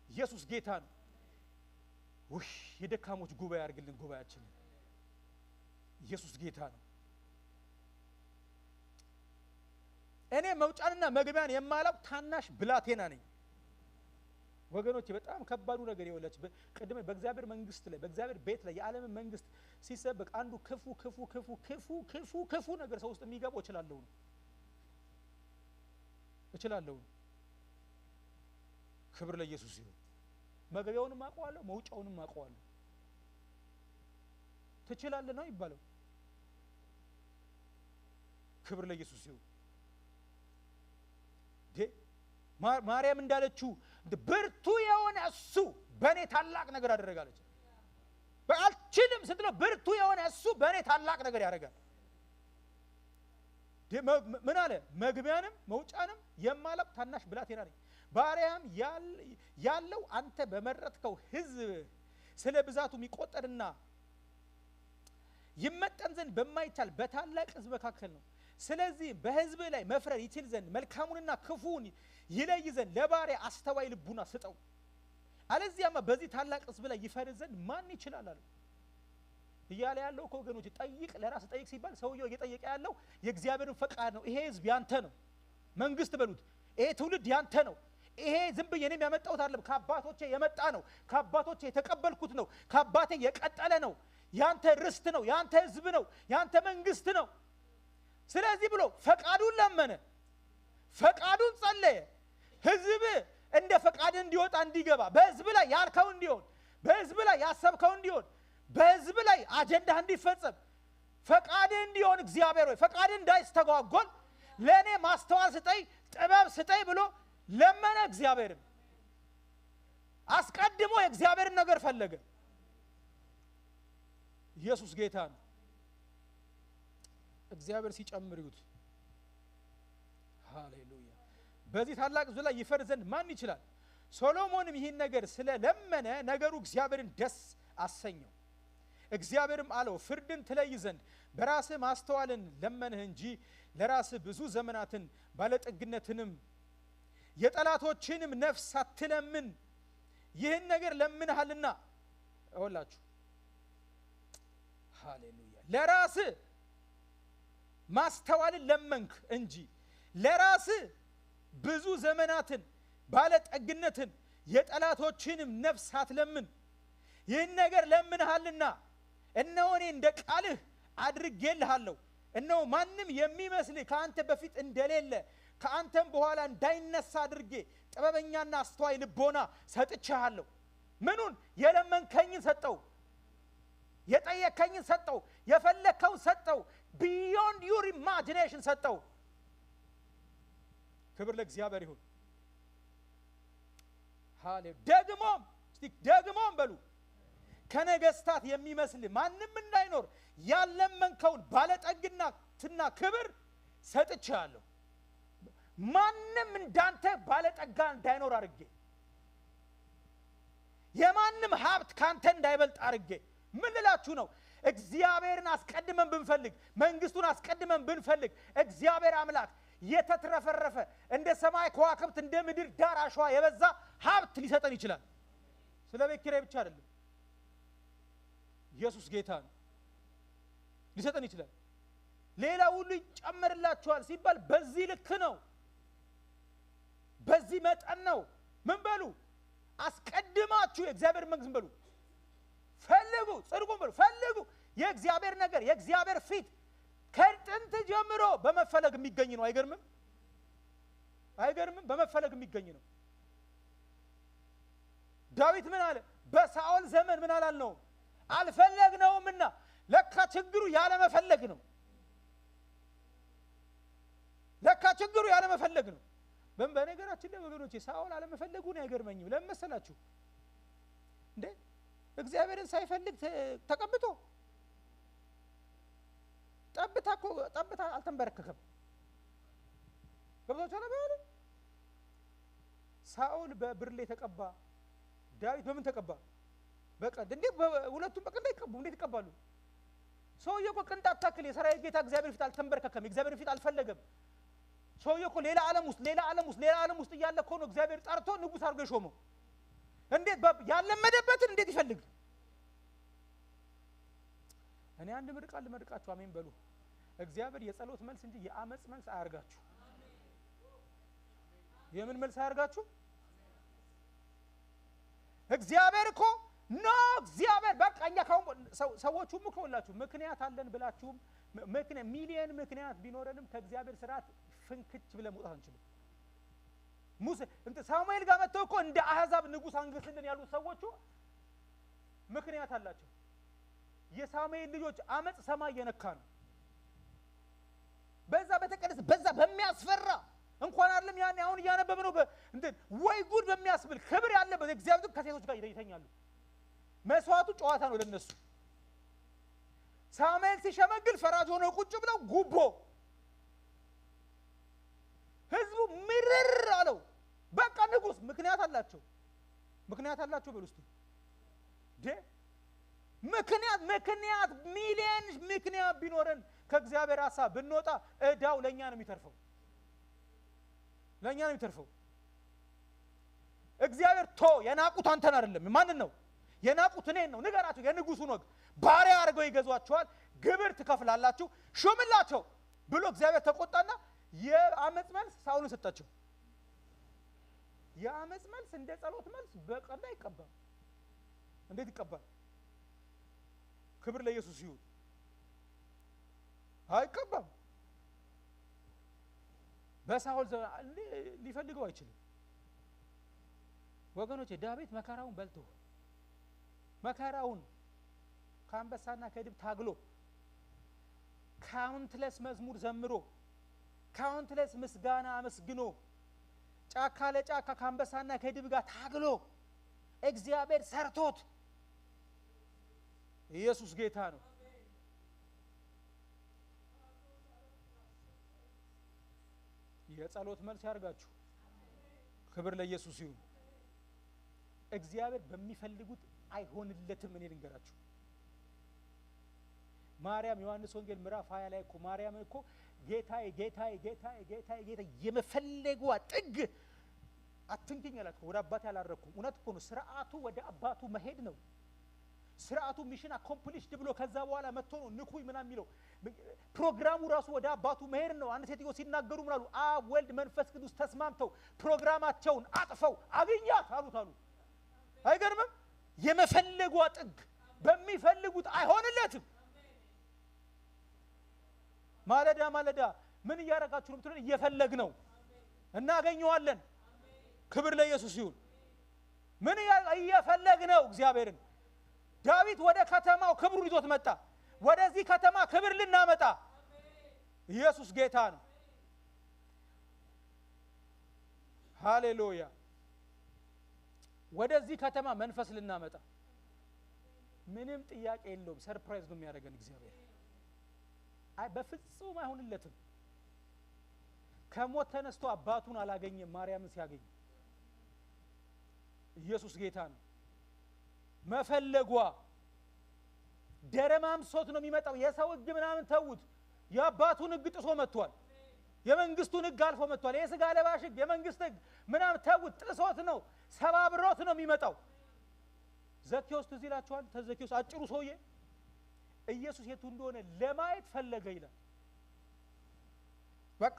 ኢየሱስ ጌታ ነው። የደካሞች ጉባኤ ያርግልን ጉባኤያችን። ኢየሱስ ጌታ ነው። እኔ መውጫንና መግቢያን የማላውቅ ታናሽ ብላቴና ነኝ። ወገኖች በጣም ከባዱ ነገር ይወላችሁ ቀደም በእግዚአብሔር መንግስት ላይ በእግዚአብሔር ቤት ላይ የዓለም መንግስት ሲሰበክ አንዱ ክፉ ነገር ሰው ውስጥ የሚገባው እችላለሁ ክብር ለኢየሱስ ይሁን መገቢያውንም አውቀዋለሁ መውጫውንም አውቀዋለሁ ትችላለህ ነው ይባላል ክብር ለኢየሱስ ይሁን ማርያም እንዳለችው ብርቱ የሆነ እሱ በኔ ታላቅ ነገር አደረጋለች በአልችልም ስትለው ብርቱ የሆነ እሱ በኔ ታላቅ ነገር ያደርጋል ምን አለ መግቢያንም መውጫንም የማላቅ ታናሽ ብላቴና ነኝ ባሪያም ያለው አንተ በመረጥከው ህዝብ ስለ ብዛቱ የሚቆጠርና ይመጠን ዘንድ በማይቻል በታላቅ ህዝብ መካከል ነው ስለዚህ በህዝብ ላይ መፍረድ ይችል ዘንድ መልካሙንና ክፉን ይለይ ዘንድ ለባሪያ አስተዋይ ልቡና ስጠው አለዚያማ በዚህ ታላቅ ህዝብ ላይ ይፈርድ ዘንድ ማን ይችላል አለ ይያለ ያለው ወገኖች ጠይቅ ለራስ ጠይቅ ሲባል ሰውየው እየጠየቀ ያለው የእግዚአብሔርን ፈቃድ ነው ይሄ ህዝብ ያንተ ነው መንግስት በሉት ይሄ ትውልድ ያንተ ነው ይሄ ዝም ብዬ እኔም ያመጣሁት አይደለም ከአባቶቼ የመጣ ነው ከአባቶቼ የተቀበልኩት ነው ከአባቴ የቀጠለ ነው ያንተ ርስት ነው ያንተ ህዝብ ነው ያንተ መንግስት ነው ስለዚህ ብሎ ፈቃዱን ለመነ ፈቃዱን ጸለየ ህዝብ እንደ ፈቃድ እንዲወጣ እንዲገባ በህዝብ ላይ ያልከው እንዲሆን በህዝብ ላይ ያሰብከው እንዲሆን በህዝብ ላይ አጀንዳ እንዲፈጸም ፈቃድ እንዲሆን እግዚአብሔር ሆይ ፈቃድ እንዳይስተጓጎል ለኔ ማስተዋል ስጠይ ጥበብ ስጠይ ብሎ ለመነ እግዚአብሔርን አስቀድሞ የእግዚአብሔርን ነገር ፈለገ ኢየሱስ ጌታ ነው እግዚአብሔር ሲጨምሩት ሃሌሉያ በዚህ ታላቅ ህዝብ ላይ ይፈርድ ዘንድ ማን ይችላል ሶሎሞንም ይህን ነገር ስለለመነ ነገሩ እግዚአብሔርን ደስ አሰኘው እግዚአብሔርም አለው ፍርድን ትለይ ዘንድ በራስህ ማስተዋልን ለመንህ እንጂ ለራስህ ብዙ ዘመናትን ባለጠግነትንም የጠላቶችንም ነፍስ አትለምን ይህን ነገር ለምንሃልና ወላችሁ ሃሌሉያ ለራስህ ማስተዋልን ለመንክ እንጂ ለራስህ ብዙ ዘመናትን ባለጠግነትን የጠላቶችንም ነፍስ አትለምን ይህን ነገር ለምንሃልና እነሆ እኔ እንደ ቃልህ አድርጌልሃለሁ እነሆ ማንም የሚመስልህ ከአንተ በፊት እንደሌለ ከአንተም በኋላ እንዳይነሳ አድርጌ ጥበበኛና አስተዋይ ልቦና ሰጥቻለሁ ምኑን የለመንከኝን ሰጠው የጠየከኝን ሰጠው የፈለከው ሰጠው beyond your imagination ሰጠው ክብር ለእግዚአብሔር ይሁን ሃሌሉያ ደግሞም በሉ ከነገስታት የሚመስል ማንም እንዳይኖር ያለመንከውን ባለጠግነትና ክብር ሰጥቻለሁ ማንም እንዳንተ ባለጠጋ እንዳይኖር አድርጌ የማንም ሀብት ካንተ እንዳይበልጥ አድርጌ ምን ልላችሁ ነው እግዚአብሔርን አስቀድመን ብንፈልግ መንግስቱን አስቀድመን ብንፈልግ እግዚአብሔር አምላክ የተትረፈረፈ እንደ ሰማይ ከዋክብት እንደ ምድር ዳር አሸዋ የበዛ ሀብት ሊሰጠን ይችላል ስለ ቤት ኪራይ ብቻ አይደለም ኢየሱስ ጌታ ነው ሊሰጠን ይችላል ሌላ ሁሉ ይጨመርላችኋል ሲባል በዚህ ልክ ነው በዚህ መጠን ነው ምን በሉ አስቀድማችሁ የእግዚአብሔር መንግስት በሉ ፈልጉ ጽድቁን በሉ ፈልጉ የእግዚአብሔር ነገር የእግዚአብሔር ፊት ከጥንት ጀምሮ በመፈለግ የሚገኝ ነው አይገርምም በመፈለግ የሚገኝ ነው ዳዊት ምን አለ በሳኦል ዘመን ምን አላልነው አልፈለግነውምና ለካ ችግሩ ያለ መፈለግ ነው ለካ ችግሩ ያለ መፈለግ ነው በነገራችን ላይ ወገኖቼ ሳኦል አለ መፈለጉ ነው አይገርመኝም ለምን መሰላችሁ እንዴ እግዚአብሔርን ሳይፈልግ ተቀብቶ ጠብታ አልተንበረከከም ገብቶታል ባለ ሳኦል በብርሌ ተቀባ ዳዊት በምን ተቀባ በቀንድ እንዴ ሁለቱም በቀንድ አይቀቡ እንዴት ይቀባሉ ሰውየው እኮ ቅንጣት ታክል የሰራዊት ጌታ እግዚአብሔር ፊት አልተንበረከከም እግዚአብሔር ፊት አልፈለገም ሰውየው እኮ ሌላ ዓለም ውስጥ ያለ እኮ ነው እግዚአብሔር ጠርቶ ንጉስ አድርጎ ሾመው እንዴት ያለመደበትን እንዴት ይፈልግ እኔ አንድ ምርቃል ልመርቃችሁ አሜን በሉ እግዚአብሔር የጸሎት መልስ እንጂ የአመጽ መልስ አያርጋችሁ የምን መልስ አያርጋችሁ እግዚአብሔር እኮ እግዚአብሔር በቃ እኛ ሰዎቹም እኮ ሁላችሁ ምክንያት አለን ብላችሁም ሚሊየን ምክንያት ቢኖረንም ከእግዚአብሔር ስርዓት ፍንክች ብለን መውጣት አንችልም። ሙሴ ሳሙኤል ጋር መጥተው እኮ እንደ አሕዛብ ንጉሥ አንግስልን ያሉ ሰዎቹ ምክንያት አላቸው። የሳሙኤል ልጆች አመጽ ሰማይ የነካ ነው። በዛ በተቀደሰ በዛ በሚያስፈራ እንኳን አይደለም ያን አሁን ያነበብነው ወይ ጉድ በሚያስብል ክብር ያለበት እግዚአብሔር ከሴቶች ጋር ይተኛሉ። መስዋዕቱ ጨዋታ ነው ለነሱ። ሳሙኤል ሲሸመግል ፈራጅ ሆነው ቁጭ ብለው ጉቦ ህዝቡ ምርር አለው። በቃ ንጉሥ ምክንያት አላቸው በሉስቲ ምክንያት ሚሊየን ምክንያት ቢኖረን ከእግዚአብሔር ሐሳብ ብንወጣ እዳው ለኛ ነው የሚተርፈው። እግዚአብሔር የናቁት አንተን አይደለም። ማንን ነው የናቁት? እኔን ነው። ንገራቸው። የንጉሱ ነው ባሪያ አድርገው ይገዟቸዋል። ግብር ትከፍላላችሁ፣ ሹምላቸው ብሎ እግዚአብሔር ተቆጣና የአመጽ መልስ ሳውልን ሰጣቸው። የአመጽ መልስ እንደ ጸሎት መልስ በቀላ ይቀባል። እንዴት ይቀባል? ክብር ለኢየሱስ ይሁን። አይቀባም። በሳውል ሊፈልገው አይችልም። ወገኖቼ ዳዊት መከራውን በልቶ መከራውን ከአንበሳና ከድብ ታግሎ ካውንትለስ መዝሙር ዘምሮ ካውንትለስ ምስጋና አመስግኖ ጫካ ለጫካ ከአንበሳና ከድብ ጋር ታግሎ እግዚአብሔር ሰርቶት ኢየሱስ ጌታ ነው። የጸሎት መልስ ያርጋችሁ። ክብር ለኢየሱስ ይሁን። እግዚአብሔር በሚፈልጉት አይሆንለትም። እኔ ልንገራችሁ ማርያም ዮሐንስ ወንጌል ምዕራፍ 20 ላይ እኮ ማርያም እኮ ጌታዬ የመፈለጓ ጥግ አትንኪኝ አላት። ወደ አባቴ አላረኩም። እውነት እኮ ነው። ስርዓቱ ወደ አባቱ መሄድ ነው። ስርዓቱ ሚሽን አኮምፕሊሽድ ብሎ ከዛ በኋላ መጥቶ ነው ንኩይ ምናምን የሚለው ፕሮግራሙ ራሱ ወደ አባቱ መሄድ ነው። አንድ ሴትዮ ሲናገሩ ምናሉ አብ ወልድ መንፈስ ቅዱስ ተስማምተው ፕሮግራማቸውን አጥፈው አግኛት አሉ። አይገርምም? የመፈለጓ ጥግ በሚፈልጉት አይሆንለትም። ማለዳ ምን እያረጋችሁ ነው ብትሉን እየፈለግ ነው እናገኘዋለን። ክብር ለኢየሱስ ይሁን። ምን እየፈለግ ነው እግዚአብሔርን። ዳዊት ወደ ከተማው ክብሩን ይዞት መጣ። ወደዚህ ከተማ ክብር ልናመጣ ኢየሱስ ጌታ ነው። ሃሌሉያ። ወደዚህ ከተማ መንፈስ ልናመጣ ምንም ጥያቄ የለውም። ሰርፕራይዝ ነው የሚያደርገን እግዚአብሔር። በፍጹም አይሆንለትም። ከሞት ተነስቶ አባቱን አላገኘም። ማርያምን ሲያገኝ ኢየሱስ ጌታ ነው። መፈለጓ ደረማምሶት ነው የሚመጣው። የሰው ሕግ ምናምን ተውት። የአባቱን ሕግ ጥሶ መጥቷል። የመንግስቱን ሕግ አልፎ መጥቷል። የሥጋ ለባሽ ሕግ የመንግስት ሕግ ምናምን ተውት። ጥሶት ነው፣ ሰባብሮት ነው የሚመጣው። ዘኬዎስ ትዝ ይላችኋል? ዘኬዎስ አጭሩ ሰውዬ ኢየሱስ የቱ እንደሆነ ለማየት ፈለገ ይላል። በቃ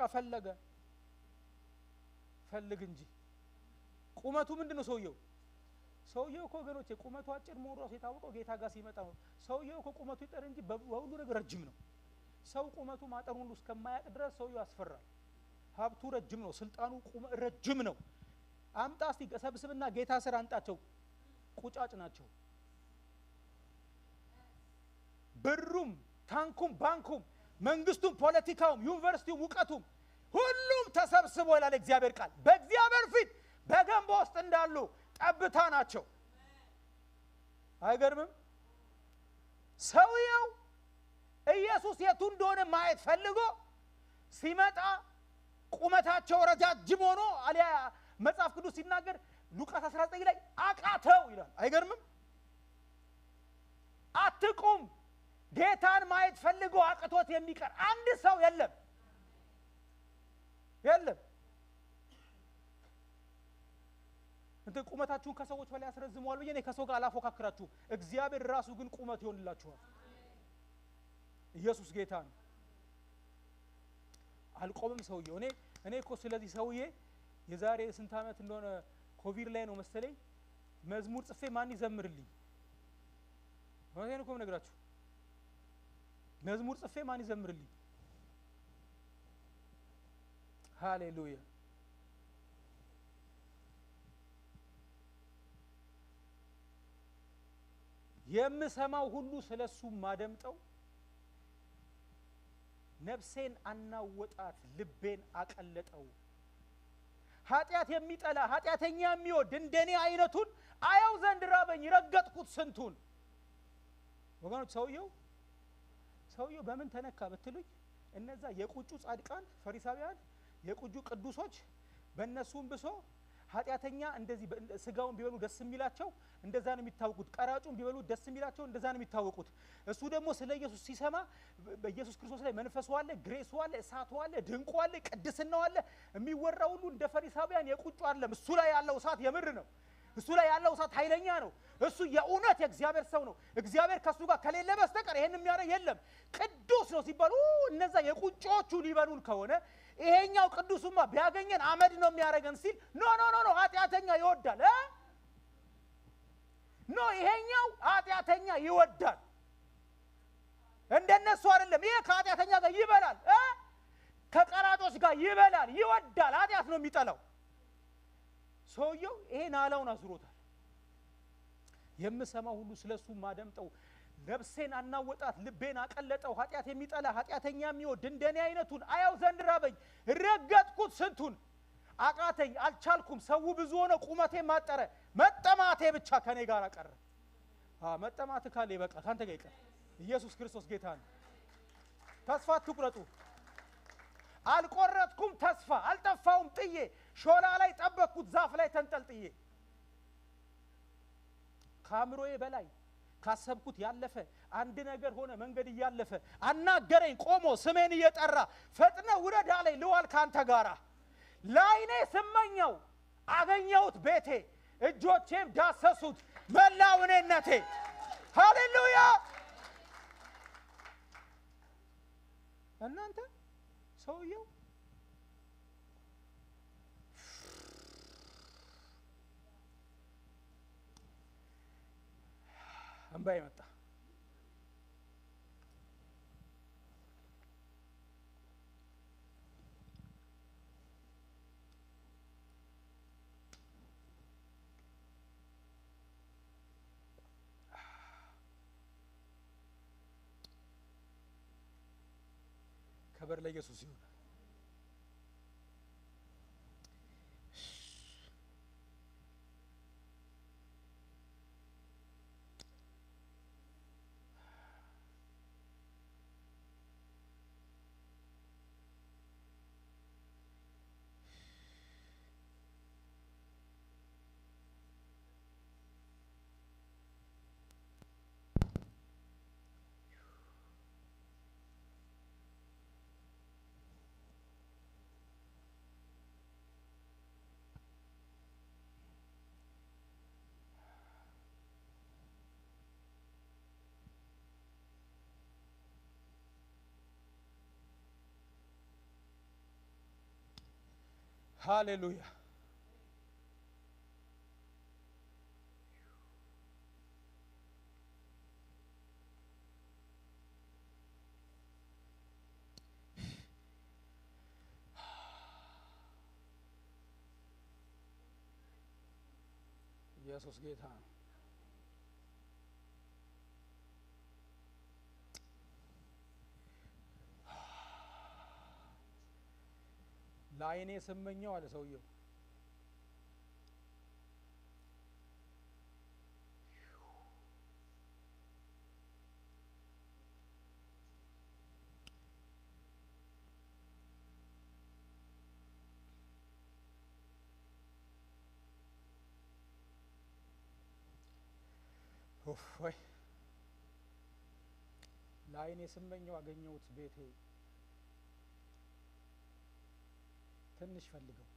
ፈልግ እንጂ ቁመቱ ምንድነው? ሰውየው እኮ ወገኖቼ ቁመቱ አጭር መሆኑ ራሱ የታወቀው ጌታ ጋር ሲመጣ ነው። ሰውየው እኮ ቁመቱ ይጠር እንጂ በሁሉ ነገር ረጅም ነው። ሰው ቁመቱ ማጠር ሁሉ እስከማያቅ ድረስ ሰውየው ያስፈራል። ሀብቱ ረጅም ነው፣ ስልጣኑ ረጅም ነው። አምጣ እስቲ ሰብስብና ጌታ ስር አንጣቸው። ቁጫጭ ናቸው። ብሩም ታንኩም ባንኩም መንግስቱም ፖለቲካውም ዩኒቨርሲቲውም እውቀቱም ሁሉም ተሰብስቦ ይላል እግዚአብሔር ቃል በእግዚአብሔር ፊት በገንቦ ውስጥ እንዳሉ ጠብታ ናቸው። አይገርምም? ሰውየው ኢየሱስ የቱ እንደሆነ ማየት ፈልጎ ሲመጣ ቁመታቸው ረጃጅም ሆኖ አሊያ መጽሐፍ ቅዱስ ሲናገር ሉቃስ 19 ላይ አቃተው ይላል። አይገርምም? አትቁም። ጌታን ማየት ፈልጎ አቅቶት የሚቀር አንድ ሰው የለም። ቁመታችሁን ከሰዎች በላይ ያስረዝመዋል ብዬ እኔ ከሰው ጋር አላፎካክራችሁ። እግዚአብሔር ራሱ ግን ቁመት ይሆንላችኋል። ኢየሱስ ጌታ ነው። አልቆምም ሰውየው። እኔ እኮ ስለዚህ ሰውዬ የዛሬ ስንት ዓመት እንደሆነ ኮቪድ ላይ ነው መሰለኝ መዝሙር ጽፌ ማን ይዘምርልኝ? ወይኔ ኮም ነግራችሁ መዝሙር ጽፌ ማን ይዘምርልኝ? ሃሌሉያ የምሰማው ሁሉ ስለሱ ማደምጠው ነፍሴን አናወጣት ልቤን አቀለጠው ኃጢአት የሚጠላ ኃጢአተኛ የሚወድ እንደኔ አይነቱን አያው ዘንድ ራበኝ ረገጥኩት ስንቱን ወገኖች ሰውየው በምን ተነካ በትሉኝ እነዛ የቁጩ ጻድቃን ፈሪሳውያን የቁጁ ቅዱሶች በእነሱም ብሶ ኃጢአተኛ እንደዚህ ስጋውን ቢበሉ ደስ የሚላቸው እንደዛ ነው የሚታወቁት ቀራጩን ቢበሉ ደስ የሚላቸው እንደዛ ነው የሚታወቁት እሱ ደግሞ ስለ ኢየሱስ ሲሰማ በኢየሱስ ክርስቶስ ላይ መንፈሱ አለ ግሬሱ አለ እሳቱ አለ ድንቁ አለ ቅድስናው አለ የሚወራው ሁሉ እንደ ፈሪሳውያን የቁጩ አይደለም እሱ ላይ ያለው እሳት የምር ነው እሱ ላይ ያለው እሳት ኃይለኛ ነው እሱ የእውነት የእግዚአብሔር ሰው ነው እግዚአብሔር ከሱ ጋር ከሌለ በስተቀር ይሄን የሚያረግ የለም ቅዱስ ነው ሲባሉ እነዛ የቁጮቹ ሊበሉን ከሆነ ይሄኛው ቅዱስማ ቢያገኘን አመድ ነው የሚያረገን ሲል ኖ ኃጢአተኛ ይወዳል ኖ ይሄኛው ኃጢአተኛ ይወዳል እንደነሱ አይደለም ይሄ ከኃጢአተኛ ጋር ይበላል ከቀራጮች ጋር ይበላል ይወዳል ኃጢአት ነው የሚጠላው ሰውየው ይሄን አላውን አዝሮታል የምሰማው ሁሉ ስለሱ ማደምጠው ነፍሴን አናወጣት ልቤን አቀለጠው ኃጢአት የሚጠላ ኃጢአተኛ የሚወድ እንደኔ አይነቱን አያው ዘንድ ራበኝ ረገጥኩት ስንቱን አቃተኝ አልቻልኩም ሰው ብዙ ሆነ ቁመቴ ማጠረ መጠማቴ ብቻ ከኔ ጋር ቀረ መጠማት ካለ ይበቃ ካንተ ጋር ይቀር ኢየሱስ ክርስቶስ ጌታ ነው ተስፋ አትቁረጡ አልቆረጥኩም ተስፋ አልጠፋውም ጥዬ ሾላ ላይ ጠበቅኩት ዛፍ ላይ ተንጠልጥዬ ካምሮዬ በላይ ካሰብኩት ያለፈ አንድ ነገር ሆነ መንገድ ያለፈ አናገረኝ ቆሞ ስሜን እየጠራ ፈጥነ ውረድ አለኝ ልዋል ካንተ ጋራ ላይኔ ስመኘው አገኘሁት ቤቴ እጆቼም ዳሰሱት መላውነቴ ሃሌሉያ እናንተ ሰውየው እንባይ መጣ ከበር ለኢየሱስ ይሁን ሃሌሉያ ኢየሱስ ጌታ ነው ላይኔ ስመኘው አለ ሰውየው ወይ ላይኔ ስመኘው አገኘሁት ቤቴ ትንሽ ፈልገው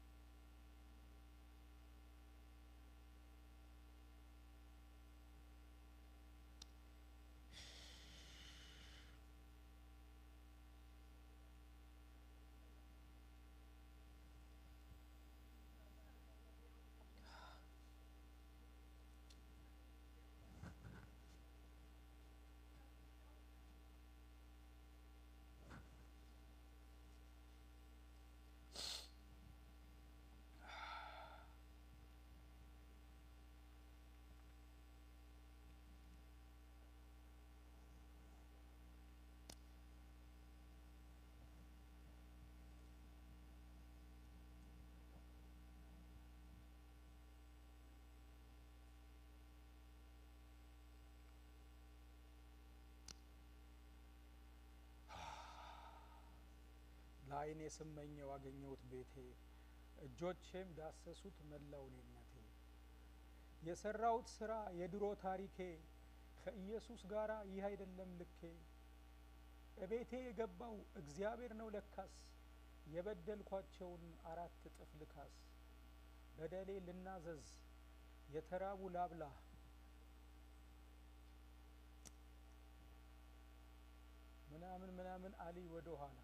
በአይኔ ስመኘው አገኘሁት ቤቴ እጆቼም ዳሰሱት መላው እኔነቴ የሰራሁት ስራ የድሮ ታሪኬ ከኢየሱስ ጋራ ይህ አይደለም ልኬ እቤቴ የገባው እግዚአብሔር ነው ለካስ የበደልኳቸውን 4 እጥፍ ልካስ በደሌ ልናዘዝ የተራቡ ላብላ ምናምን አሊ ወደ ኋላ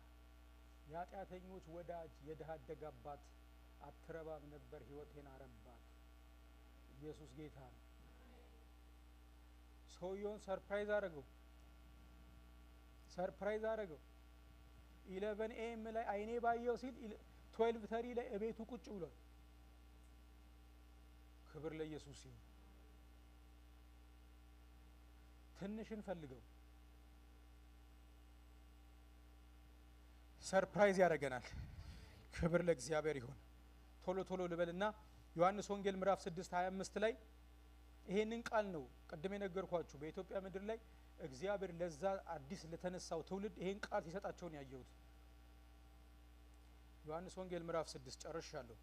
የኃጢአተኞች ወዳጅ የድሃ አደግ አባት አትረባም ነበር ህይወቴን አረባት ኢየሱስ ጌታ ነው። ሰውየውን ሰርፕራይዝ አረገው 11 AM ላይ አይኔ ባየው ሲል 12:30 ላይ እቤቱ ቁጭ ብሏል። ክብር ለኢየሱስ ይሁን። ትንሽን ፈልገው ሰርፕራይዝ ያደርገናል። ክብር ለእግዚአብሔር ይሁን። ቶሎ ልበልና ዮሐንስ ወንጌል ምዕራፍ 6:25 ላይ ይሄንን ቃል ነው ቀደም የነገርኳችሁ በኢትዮጵያ ምድር ላይ እግዚአብሔር ለዛ አዲስ ለተነሳው ትውልድ ይሄን ቃል ሲሰጣቸው ነው ያየሁት። ዮሐንስ ወንጌል ምዕራፍ 6 ጨርሻለሁ።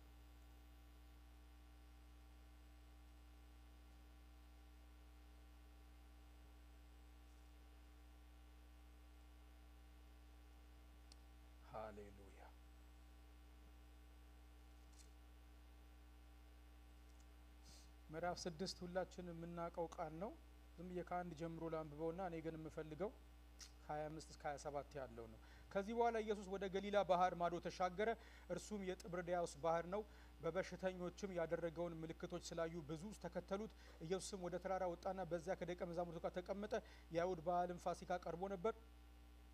ሃሌሉያ። ምዕራፍ 6 ሁላችንም የምናውቀው ቃል ነው። ዝም ከአንድ ጀምሮ ላንብበውና እኔ ግን የምፈልገው 25 እስከ 27 ያለው ነው። ከዚህ በኋላ ኢየሱስ ወደ ገሊላ ባህር ማዶ ተሻገረ። እርሱም የጥብርያዶስ ባህር ነው። በበሽተኞችም ያደረገውን ምልክቶች ስላዩ ብዙ ተከተሉት። ኢየሱስም ወደ ተራራ ወጣና በዚያ ከደቀ መዛሙርቱ ጋር ተቀመጠ። የአይሁድ በዓልም ፋሲካ ቀርቦ ነበር።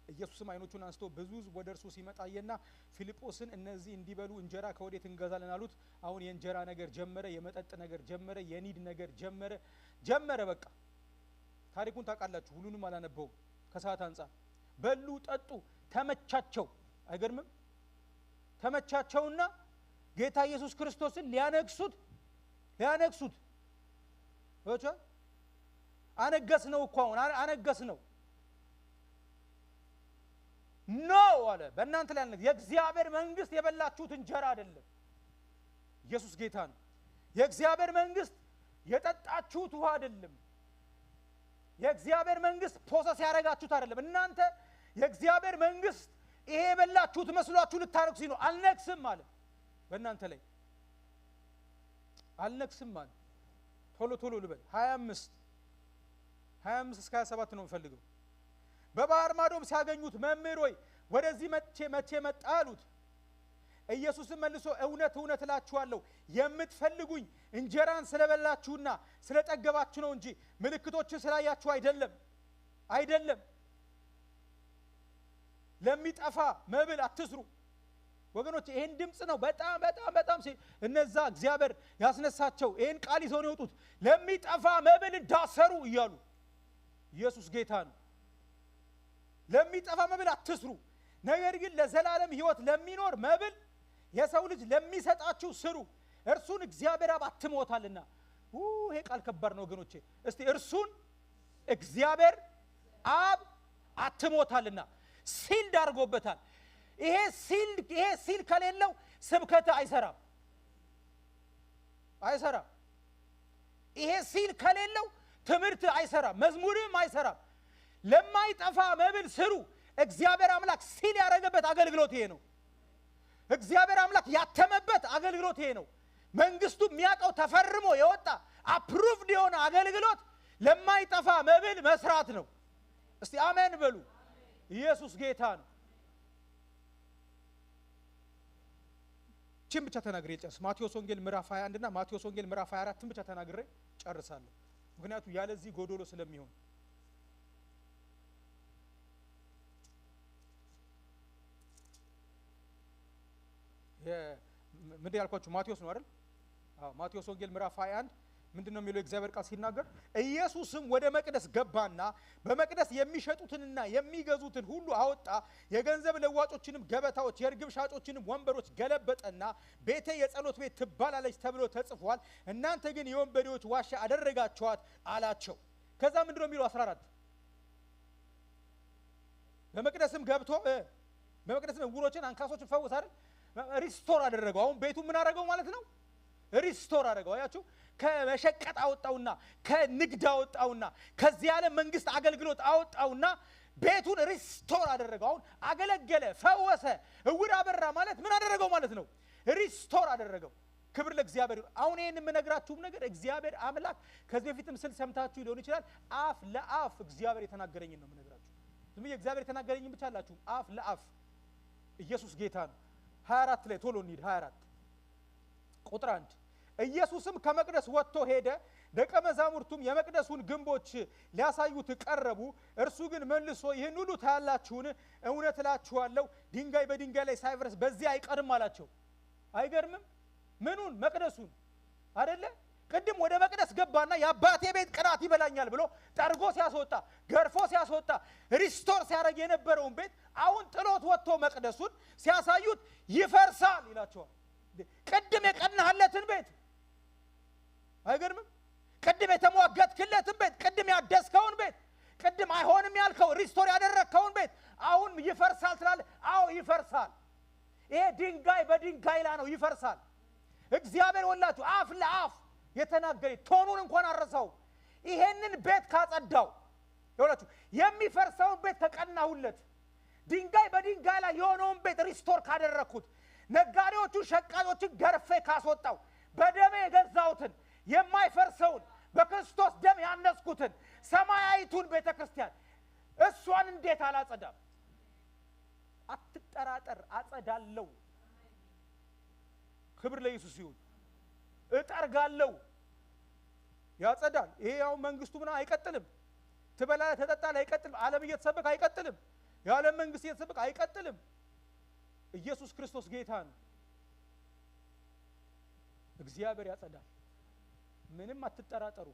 ኢየሱስም አይኖቹን አንስቶ ብዙ ወደ እርሱ ሲመጣ አየና ፊልጶስን እነዚህ እንዲበሉ እንጀራ ከወዴት እንገዛለን አሉት። አሁን የእንጀራ ነገር ጀመረ፣ የመጠጥ ነገር ጀመረ፣ የኒድ ነገር ጀመረ። በቃ ታሪኩን ታውቃላችሁ። ሁሉንም አላነበውም ከሰዓት አንፃር። በሉ ጠጡ፣ ተመቻቸው። አይገርምም? ተመቻቸውና ጌታ ኢየሱስ ክርስቶስን ሊያነግሱት ወጣ። አነገስ ነው እኮ አሁን አነገስ ነው ነው አለ። በእናንተ ላይ ያለ የእግዚአብሔር መንግስት የበላችሁት እንጀራ አይደለም። ኢየሱስ ጌታ ነው። የእግዚአብሔር መንግስት የጠጣችሁት ውሃ አይደለም። የእግዚአብሔር መንግስት ፕሮሰስ ያደረጋችሁት አይደለም። እናንተ የእግዚአብሔር መንግስት ይሄ የበላችሁት መስሏችሁ ልታረክሱ ነው። አልነክስም አለ። በእናንተ ላይ አልነክስም አለ። ቶሎ ልበል። 25 እስከ 27 ነው የምፈልገው። በባህር ማዶም ሲያገኙት መምህር ሆይ ወደዚህ መቼ መጣ አሉት። ኢየሱስም መልሶ እውነት እላችኋለሁ የምትፈልጉኝ እንጀራን ስለበላችሁና ስለጠገባችሁ ነው እንጂ ምልክቶችን ስላያችሁ አይደለም። ለሚጠፋ መብል አትስሩ። ወገኖች ይሄን ድምጽ ነው በጣም እነዛ እግዚአብሔር ያስነሳቸው ይሄን ቃል ይዘው ነው የወጡት። ለሚጠፋ መብል እንዳሰሩ እያሉ ኢየሱስ ጌታ ነው። ለሚጠፋ መብል አትስሩ፣ ነገር ግን ለዘላለም ሕይወት ለሚኖር መብል የሰው ልጅ ለሚሰጣችሁ ስሩ። እርሱን እግዚአብሔር አብ አትሞታልና። ይሄ ቃል ከባድ ነው ወገኖቼ። እስቲ እርሱን እግዚአብሔር አብ አትሞታልና ሲል ዳርጎበታል። ይሄ ሲል ከሌለው ስብከት አይሰራም። ይሄ ሲል ከሌለው ትምህርት አይሰራም፣ መዝሙርም አይሰራም። ለማይጠፋ መብል ስሩ። እግዚአብሔር አምላክ ሲል ያደረገበት አገልግሎት ይሄ ነው። እግዚአብሔር አምላክ ያተመበት አገልግሎት ይሄ ነው። መንግስቱ የሚያውቀው ተፈርሞ የወጣ አፕሩቭድ የሆነ አገልግሎት ለማይጠፋ መብል መስራት ነው። እስቲ አሜን በሉ። ኢየሱስ ጌታ ነው። ቺም ብቻ ተናግሬ ጨርስ። ማቴዎስ ወንጌል ምዕራፍ 21 እና ማቴዎስ ወንጌል ምዕራፍ 24 ብቻ ተናግሬ ጨርሳለሁ። ምክንያቱም ያለዚህ ጎዶሎ ስለሚሆን ምንድን ያልኳችሁ ማቴዎስ ነው አይደል? ማቴዎስ ወንጌል ምዕራፍ 21 ምንድነው የሚለው እግዚአብሔር ቃል ሲናገር ኢየሱስም ወደ መቅደስ ገባና በመቅደስ የሚሸጡትንና የሚገዙትን ሁሉ አወጣ። የገንዘብ ለዋጮችንም ገበታዎች፣ የርግብ ሻጮችንም ወንበሮች ገለበጠና ቤቴ የጸሎት ቤት ትባላለች ተብሎ ተጽፏል፣ እናንተ ግን የወንበዴዎች ዋሻ አደረጋችኋት አላቸው። ከዛ ምንድነው የሚለው 14 በመቅደስም ገብቶ በመቅደስ ዕውሮችን አንካሶችን ፈወሰ አይደል? ሪስቶር አደረገው። አሁን ቤቱ ምን አደረገው ማለት ነው? ሪስቶር አደረገው። አያችሁ? ከመሸቀጥ አወጣውና ከንግድ አወጣውና ከዚህ ዓለም መንግስት አገልግሎት አወጣውና ቤቱን ሪስቶር አደረገው። አሁን አገለገለ፣ ፈወሰ፣ ዕውር አበራ ማለት ምን አደረገው ማለት ነው? ሪስቶር አደረገው። ክብር ለእግዚአብሔር። አሁን ይሄን የምነግራችሁ ነገር እግዚአብሔር አምላክ ከዚህ በፊትም ስል ሰምታችሁ ሊሆን ይችላል። አፍ ለአፍ እግዚአብሔር የተናገረኝ ነው የምነግራችሁ። ዝም ብዬ እግዚአብሔር የተናገረኝ ብቻ አላችሁ። አፍ ለአፍ ኢየሱስ ጌታ ነው። 24 ላይ ቶሎ እንሂድ። 24 ቁጥር 1 ኢየሱስም ከመቅደስ ወጥቶ ሄደ፣ ደቀ መዛሙርቱም የመቅደሱን ግንቦች ሊያሳዩት ቀረቡ። እርሱ ግን መልሶ ይህን ሁሉ ታያላችሁን? እውነት እላችኋለሁ ድንጋይ በድንጋይ ላይ ሳይፈርስ በዚህ አይቀርም አላቸው። አይገርምም? ምኑን? መቅደሱን አይደለ? ቅድም ወደ መቅደስ ገባና የአባቴ ቤት ቅናት ይበላኛል ብሎ ጠርጎ ሲያስወጣ፣ ገርፎ ሲያስወጣ፣ ሪስቶር ሲያደርግ የነበረውን ቤት አሁን ጥሎት ወጥቶ መቅደሱን ሲያሳዩት ይፈርሳል ይላቸዋል። ቅድም የቀናህለትን ቤት አይገርምም? ቅድም የተሟገትክለትን ቤት፣ ቅድም ያደስከውን ቤት፣ ቅድም አይሆንም ያልከው ሪስቶር ያደረግከውን ቤት አሁን ይፈርሳል ትላለህ። አዎ ይፈርሳል። ይሄ ድንጋይ በድንጋይ ላይ ነው፣ ይፈርሳል። እግዚአብሔር ወላችሁ አፍ ለአፍ የተናገረ ቶኑን እንኳን አረሳው። ይሄንን ቤት ካጸዳው ይወላችሁ የሚፈርሰውን ቤት ከቀናሁለት፣ ድንጋይ በድንጋይ ላይ የሆነውን ቤት ሪስቶር ካደረኩት፣ ነጋዴዎቹ ሸቃጮችን ገርፌ ካስወጣው፣ በደሜ የገዛሁትን የማይፈርሰውን በክርስቶስ ደም ያነስኩትን ሰማያዊቱን ቤተክርስቲያን እሷን እንዴት አላጸዳም? አትጠራጠር፣ አጸዳለሁ። ክብር ለኢየሱስ ይሁን። እጠርጋለሁ። ያጸዳል። ይሄ ያው መንግስቱ ምና አይቀጥልም። ትበላ ተጠጣል አይቀጥልም። ዓለም እየተሰበከ አይቀጥልም። የዓለም መንግስት እየተሰበከ አይቀጥልም። ኢየሱስ ክርስቶስ ጌታ ነው። እግዚአብሔር ያጸዳል። ምንም አትጠራጠሩ።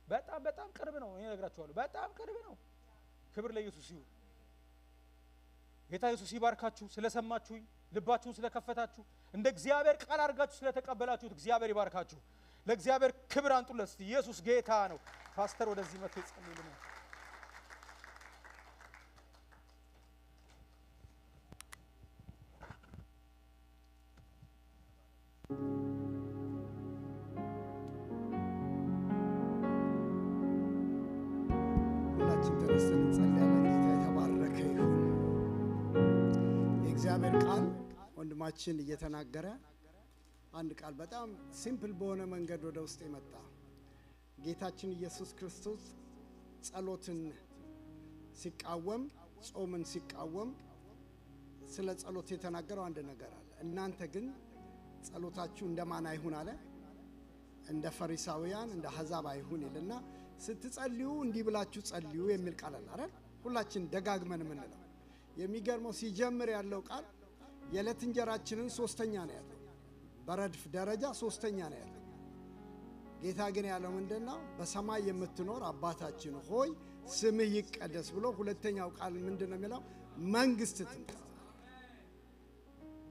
በጣም በጣም ቅርብ ነው። እኔ እነግራችኋለሁ፣ በጣም ቅርብ ነው። ክብር ለኢየሱስ ይሁን። ጌታ ኢየሱስ ይባርካችሁ። ስለሰማችሁኝ፣ ልባችሁን ስለከፈታችሁ፣ እንደ እግዚአብሔር ቃል አድርጋችሁ ስለተቀበላችሁት እግዚአብሔር ይባርካችሁ። ለእግዚአብሔር ክብር አንጡለት። ኢየሱስ ጌታ ነው። ፓስተር ወደዚህ መጥቶ ይጸልይልናል። ሁላችን ተነስተን እንጸልያለን። ጌታ የተባረከ ይሁን። የእግዚአብሔር ቃል ወንድማችን እየተናገረ አንድ ቃል በጣም ሲምፕል በሆነ መንገድ ወደ ውስጥ የመጣ ጌታችን ኢየሱስ ክርስቶስ ጸሎትን ሲቃወም፣ ጾምን ሲቃወም ስለ ጸሎት የተናገረው አንድ ነገር አለ። እናንተ ግን ጸሎታችሁ እንደማን አይሁን አለ? እንደ ፈሪሳውያን እንደ አሕዛብ አይሁን ይልና ስትጸልዩ እንዲህ ብላችሁ ጸልዩ የሚል ቃል አለ አይደል? ሁላችን ደጋግመን የምንለው። የሚገርመው ሲጀምር ያለው ቃል የዕለት እንጀራችንን ሶስተኛ ነው ያለው። በረድፍ ደረጃ ሶስተኛ ነው ያለው። ጌታ ግን ያለው ምንድነው? በሰማይ የምትኖር አባታችን ሆይ ስምህ ይቀደስ ብሎ ሁለተኛው ቃል ምንድነው የሚለው? መንግስት ትምጣ፣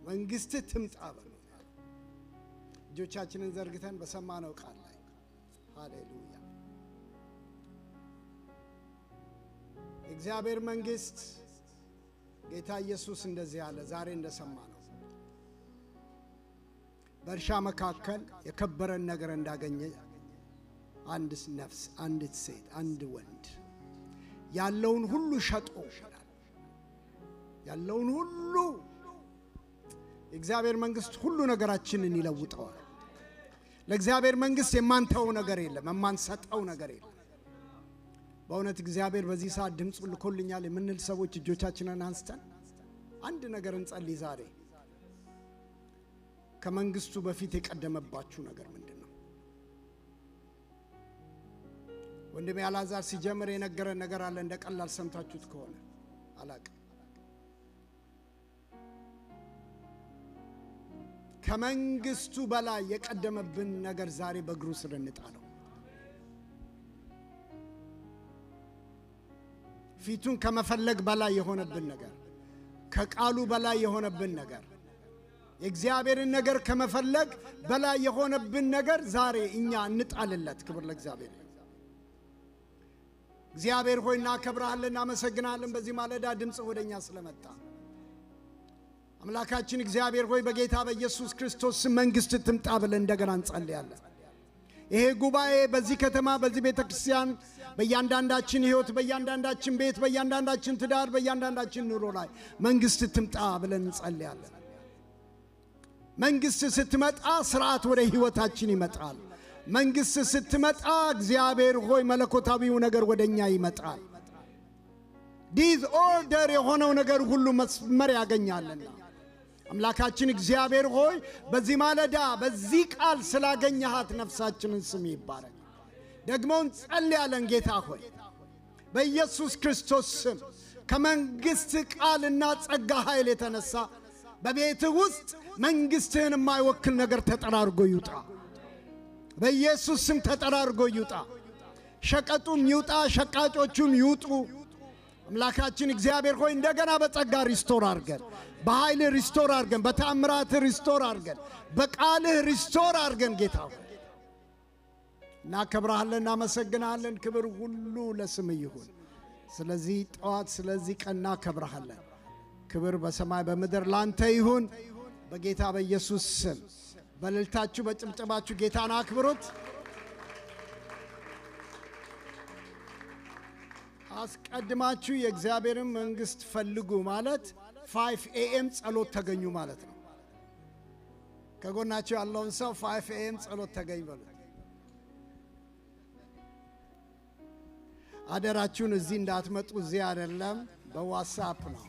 መንግስት ትምጣ ብሎ እጆቻችንን ዘርግተን በሰማነው ቃል ላይ ሃሌሉያ። እግዚአብሔር መንግስት ጌታ ኢየሱስ እንደዚህ አለ። ዛሬ እንደሰማነው በእርሻ መካከል የከበረን ነገር እንዳገኘ አንድ ነፍስ፣ አንዲት ሴት፣ አንድ ወንድ ያለውን ሁሉ ሸጦ ያለውን ሁሉ የእግዚአብሔር መንግስት ሁሉ ነገራችንን ይለውጠዋል። ለእግዚአብሔር መንግስት የማንተው ነገር የለም፣ የማንሰጠው ነገር የለም። በእውነት እግዚአብሔር በዚህ ሰዓት ድምፅ ልኮልኛል የምንል ሰዎች እጆቻችንን አንስተን አንድ ነገር እንጸልይ። ዛሬ ከመንግስቱ በፊት የቀደመባችሁ ነገር ምንድን ነው? ወንድሜ አልዓዛር ሲጀምር የነገረን ነገር አለ። እንደ ቀላል ሰምታችሁት ከሆነ አላቅም። ከመንግስቱ በላይ የቀደመብን ነገር ዛሬ በእግሩ ስር እንጣለው። ፊቱን ከመፈለግ በላይ የሆነብን ነገር፣ ከቃሉ በላይ የሆነብን ነገር፣ የእግዚአብሔርን ነገር ከመፈለግ በላይ የሆነብን ነገር ዛሬ እኛ እንጣልለት። ክብር ለእግዚአብሔር። እግዚአብሔር ሆይ እናከብርሃለን፣ እናመሰግናለን። በዚህ ማለዳ ድምፅ ወደኛ ስለመጣ አምላካችን እግዚአብሔር ሆይ በጌታ በኢየሱስ ክርስቶስ መንግስት ትምጣ ብለን እንደገና እንጸልያለን። ይሄ ጉባኤ በዚህ ከተማ በዚህ ቤተክርስቲያን በእያንዳንዳችን ሕይወት በእያንዳንዳችን ቤት በእያንዳንዳችን ትዳር በእያንዳንዳችን ኑሮ ላይ መንግስት ትምጣ ብለን እንጸልያለን። መንግስት ስትመጣ ስርዓት ወደ ሕይወታችን ይመጣል። መንግስት ስትመጣ እግዚአብሔር ሆይ መለኮታዊው ነገር ወደኛ ይመጣል። ዲስ ኦርደር የሆነው ነገር ሁሉ መስመር ያገኛልና አምላካችን እግዚአብሔር ሆይ በዚህ ማለዳ በዚህ ቃል ስላገኘሃት ነፍሳችንን ስም ይባረክ። ደግሞ እንጸልያለን ጌታ ሆይ በኢየሱስ ክርስቶስ ስም ከመንግስት ቃልና ጸጋ ኃይል የተነሳ በቤትህ ውስጥ መንግስትህን የማይወክል ነገር ተጠራርጎ ይውጣ። በኢየሱስ ስም ተጠራርጎ ይውጣ። ሸቀጡም ይውጣ፣ ሸቃጮቹም ይውጡ። አምላካችን እግዚአብሔር ሆይ እንደገና በጸጋ ሪስቶር አድርገን፣ በኃይል ሪስቶር አድርገን፣ በታምራት ሪስቶር አድርገን፣ በቃልህ ሪስቶር አድርገን ጌታ ሆይ እናከብርሃለን፣ እናመሰግንሃለን። ክብር ሁሉ ለስም ይሁን። ስለዚህ ጠዋት ስለዚህ ቀን እናከብርሃለን። ክብር በሰማይ በምድር ላንተ ይሁን በጌታ በኢየሱስ ስም። በእልልታችሁ በጭብጨባችሁ ጌታን አክብሩት። አስቀድማችሁ የእግዚአብሔርን መንግስት ፈልጉ ማለት 5 AM ጸሎት ተገኙ ማለት ነው። ከጎናችሁ ያለውን ሰው 5 AM ጸሎት ተገኝ በሉት። አደራችሁን እዚህ እንዳትመጡ፣ እዚህ አይደለም በዋትስአፕ ነው።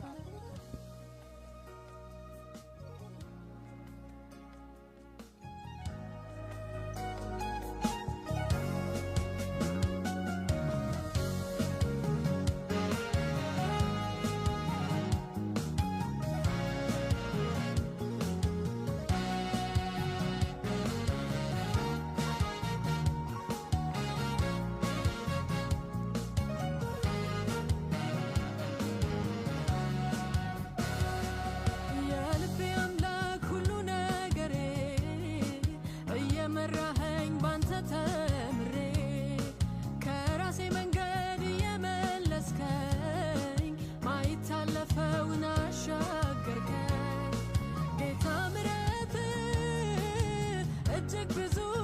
Take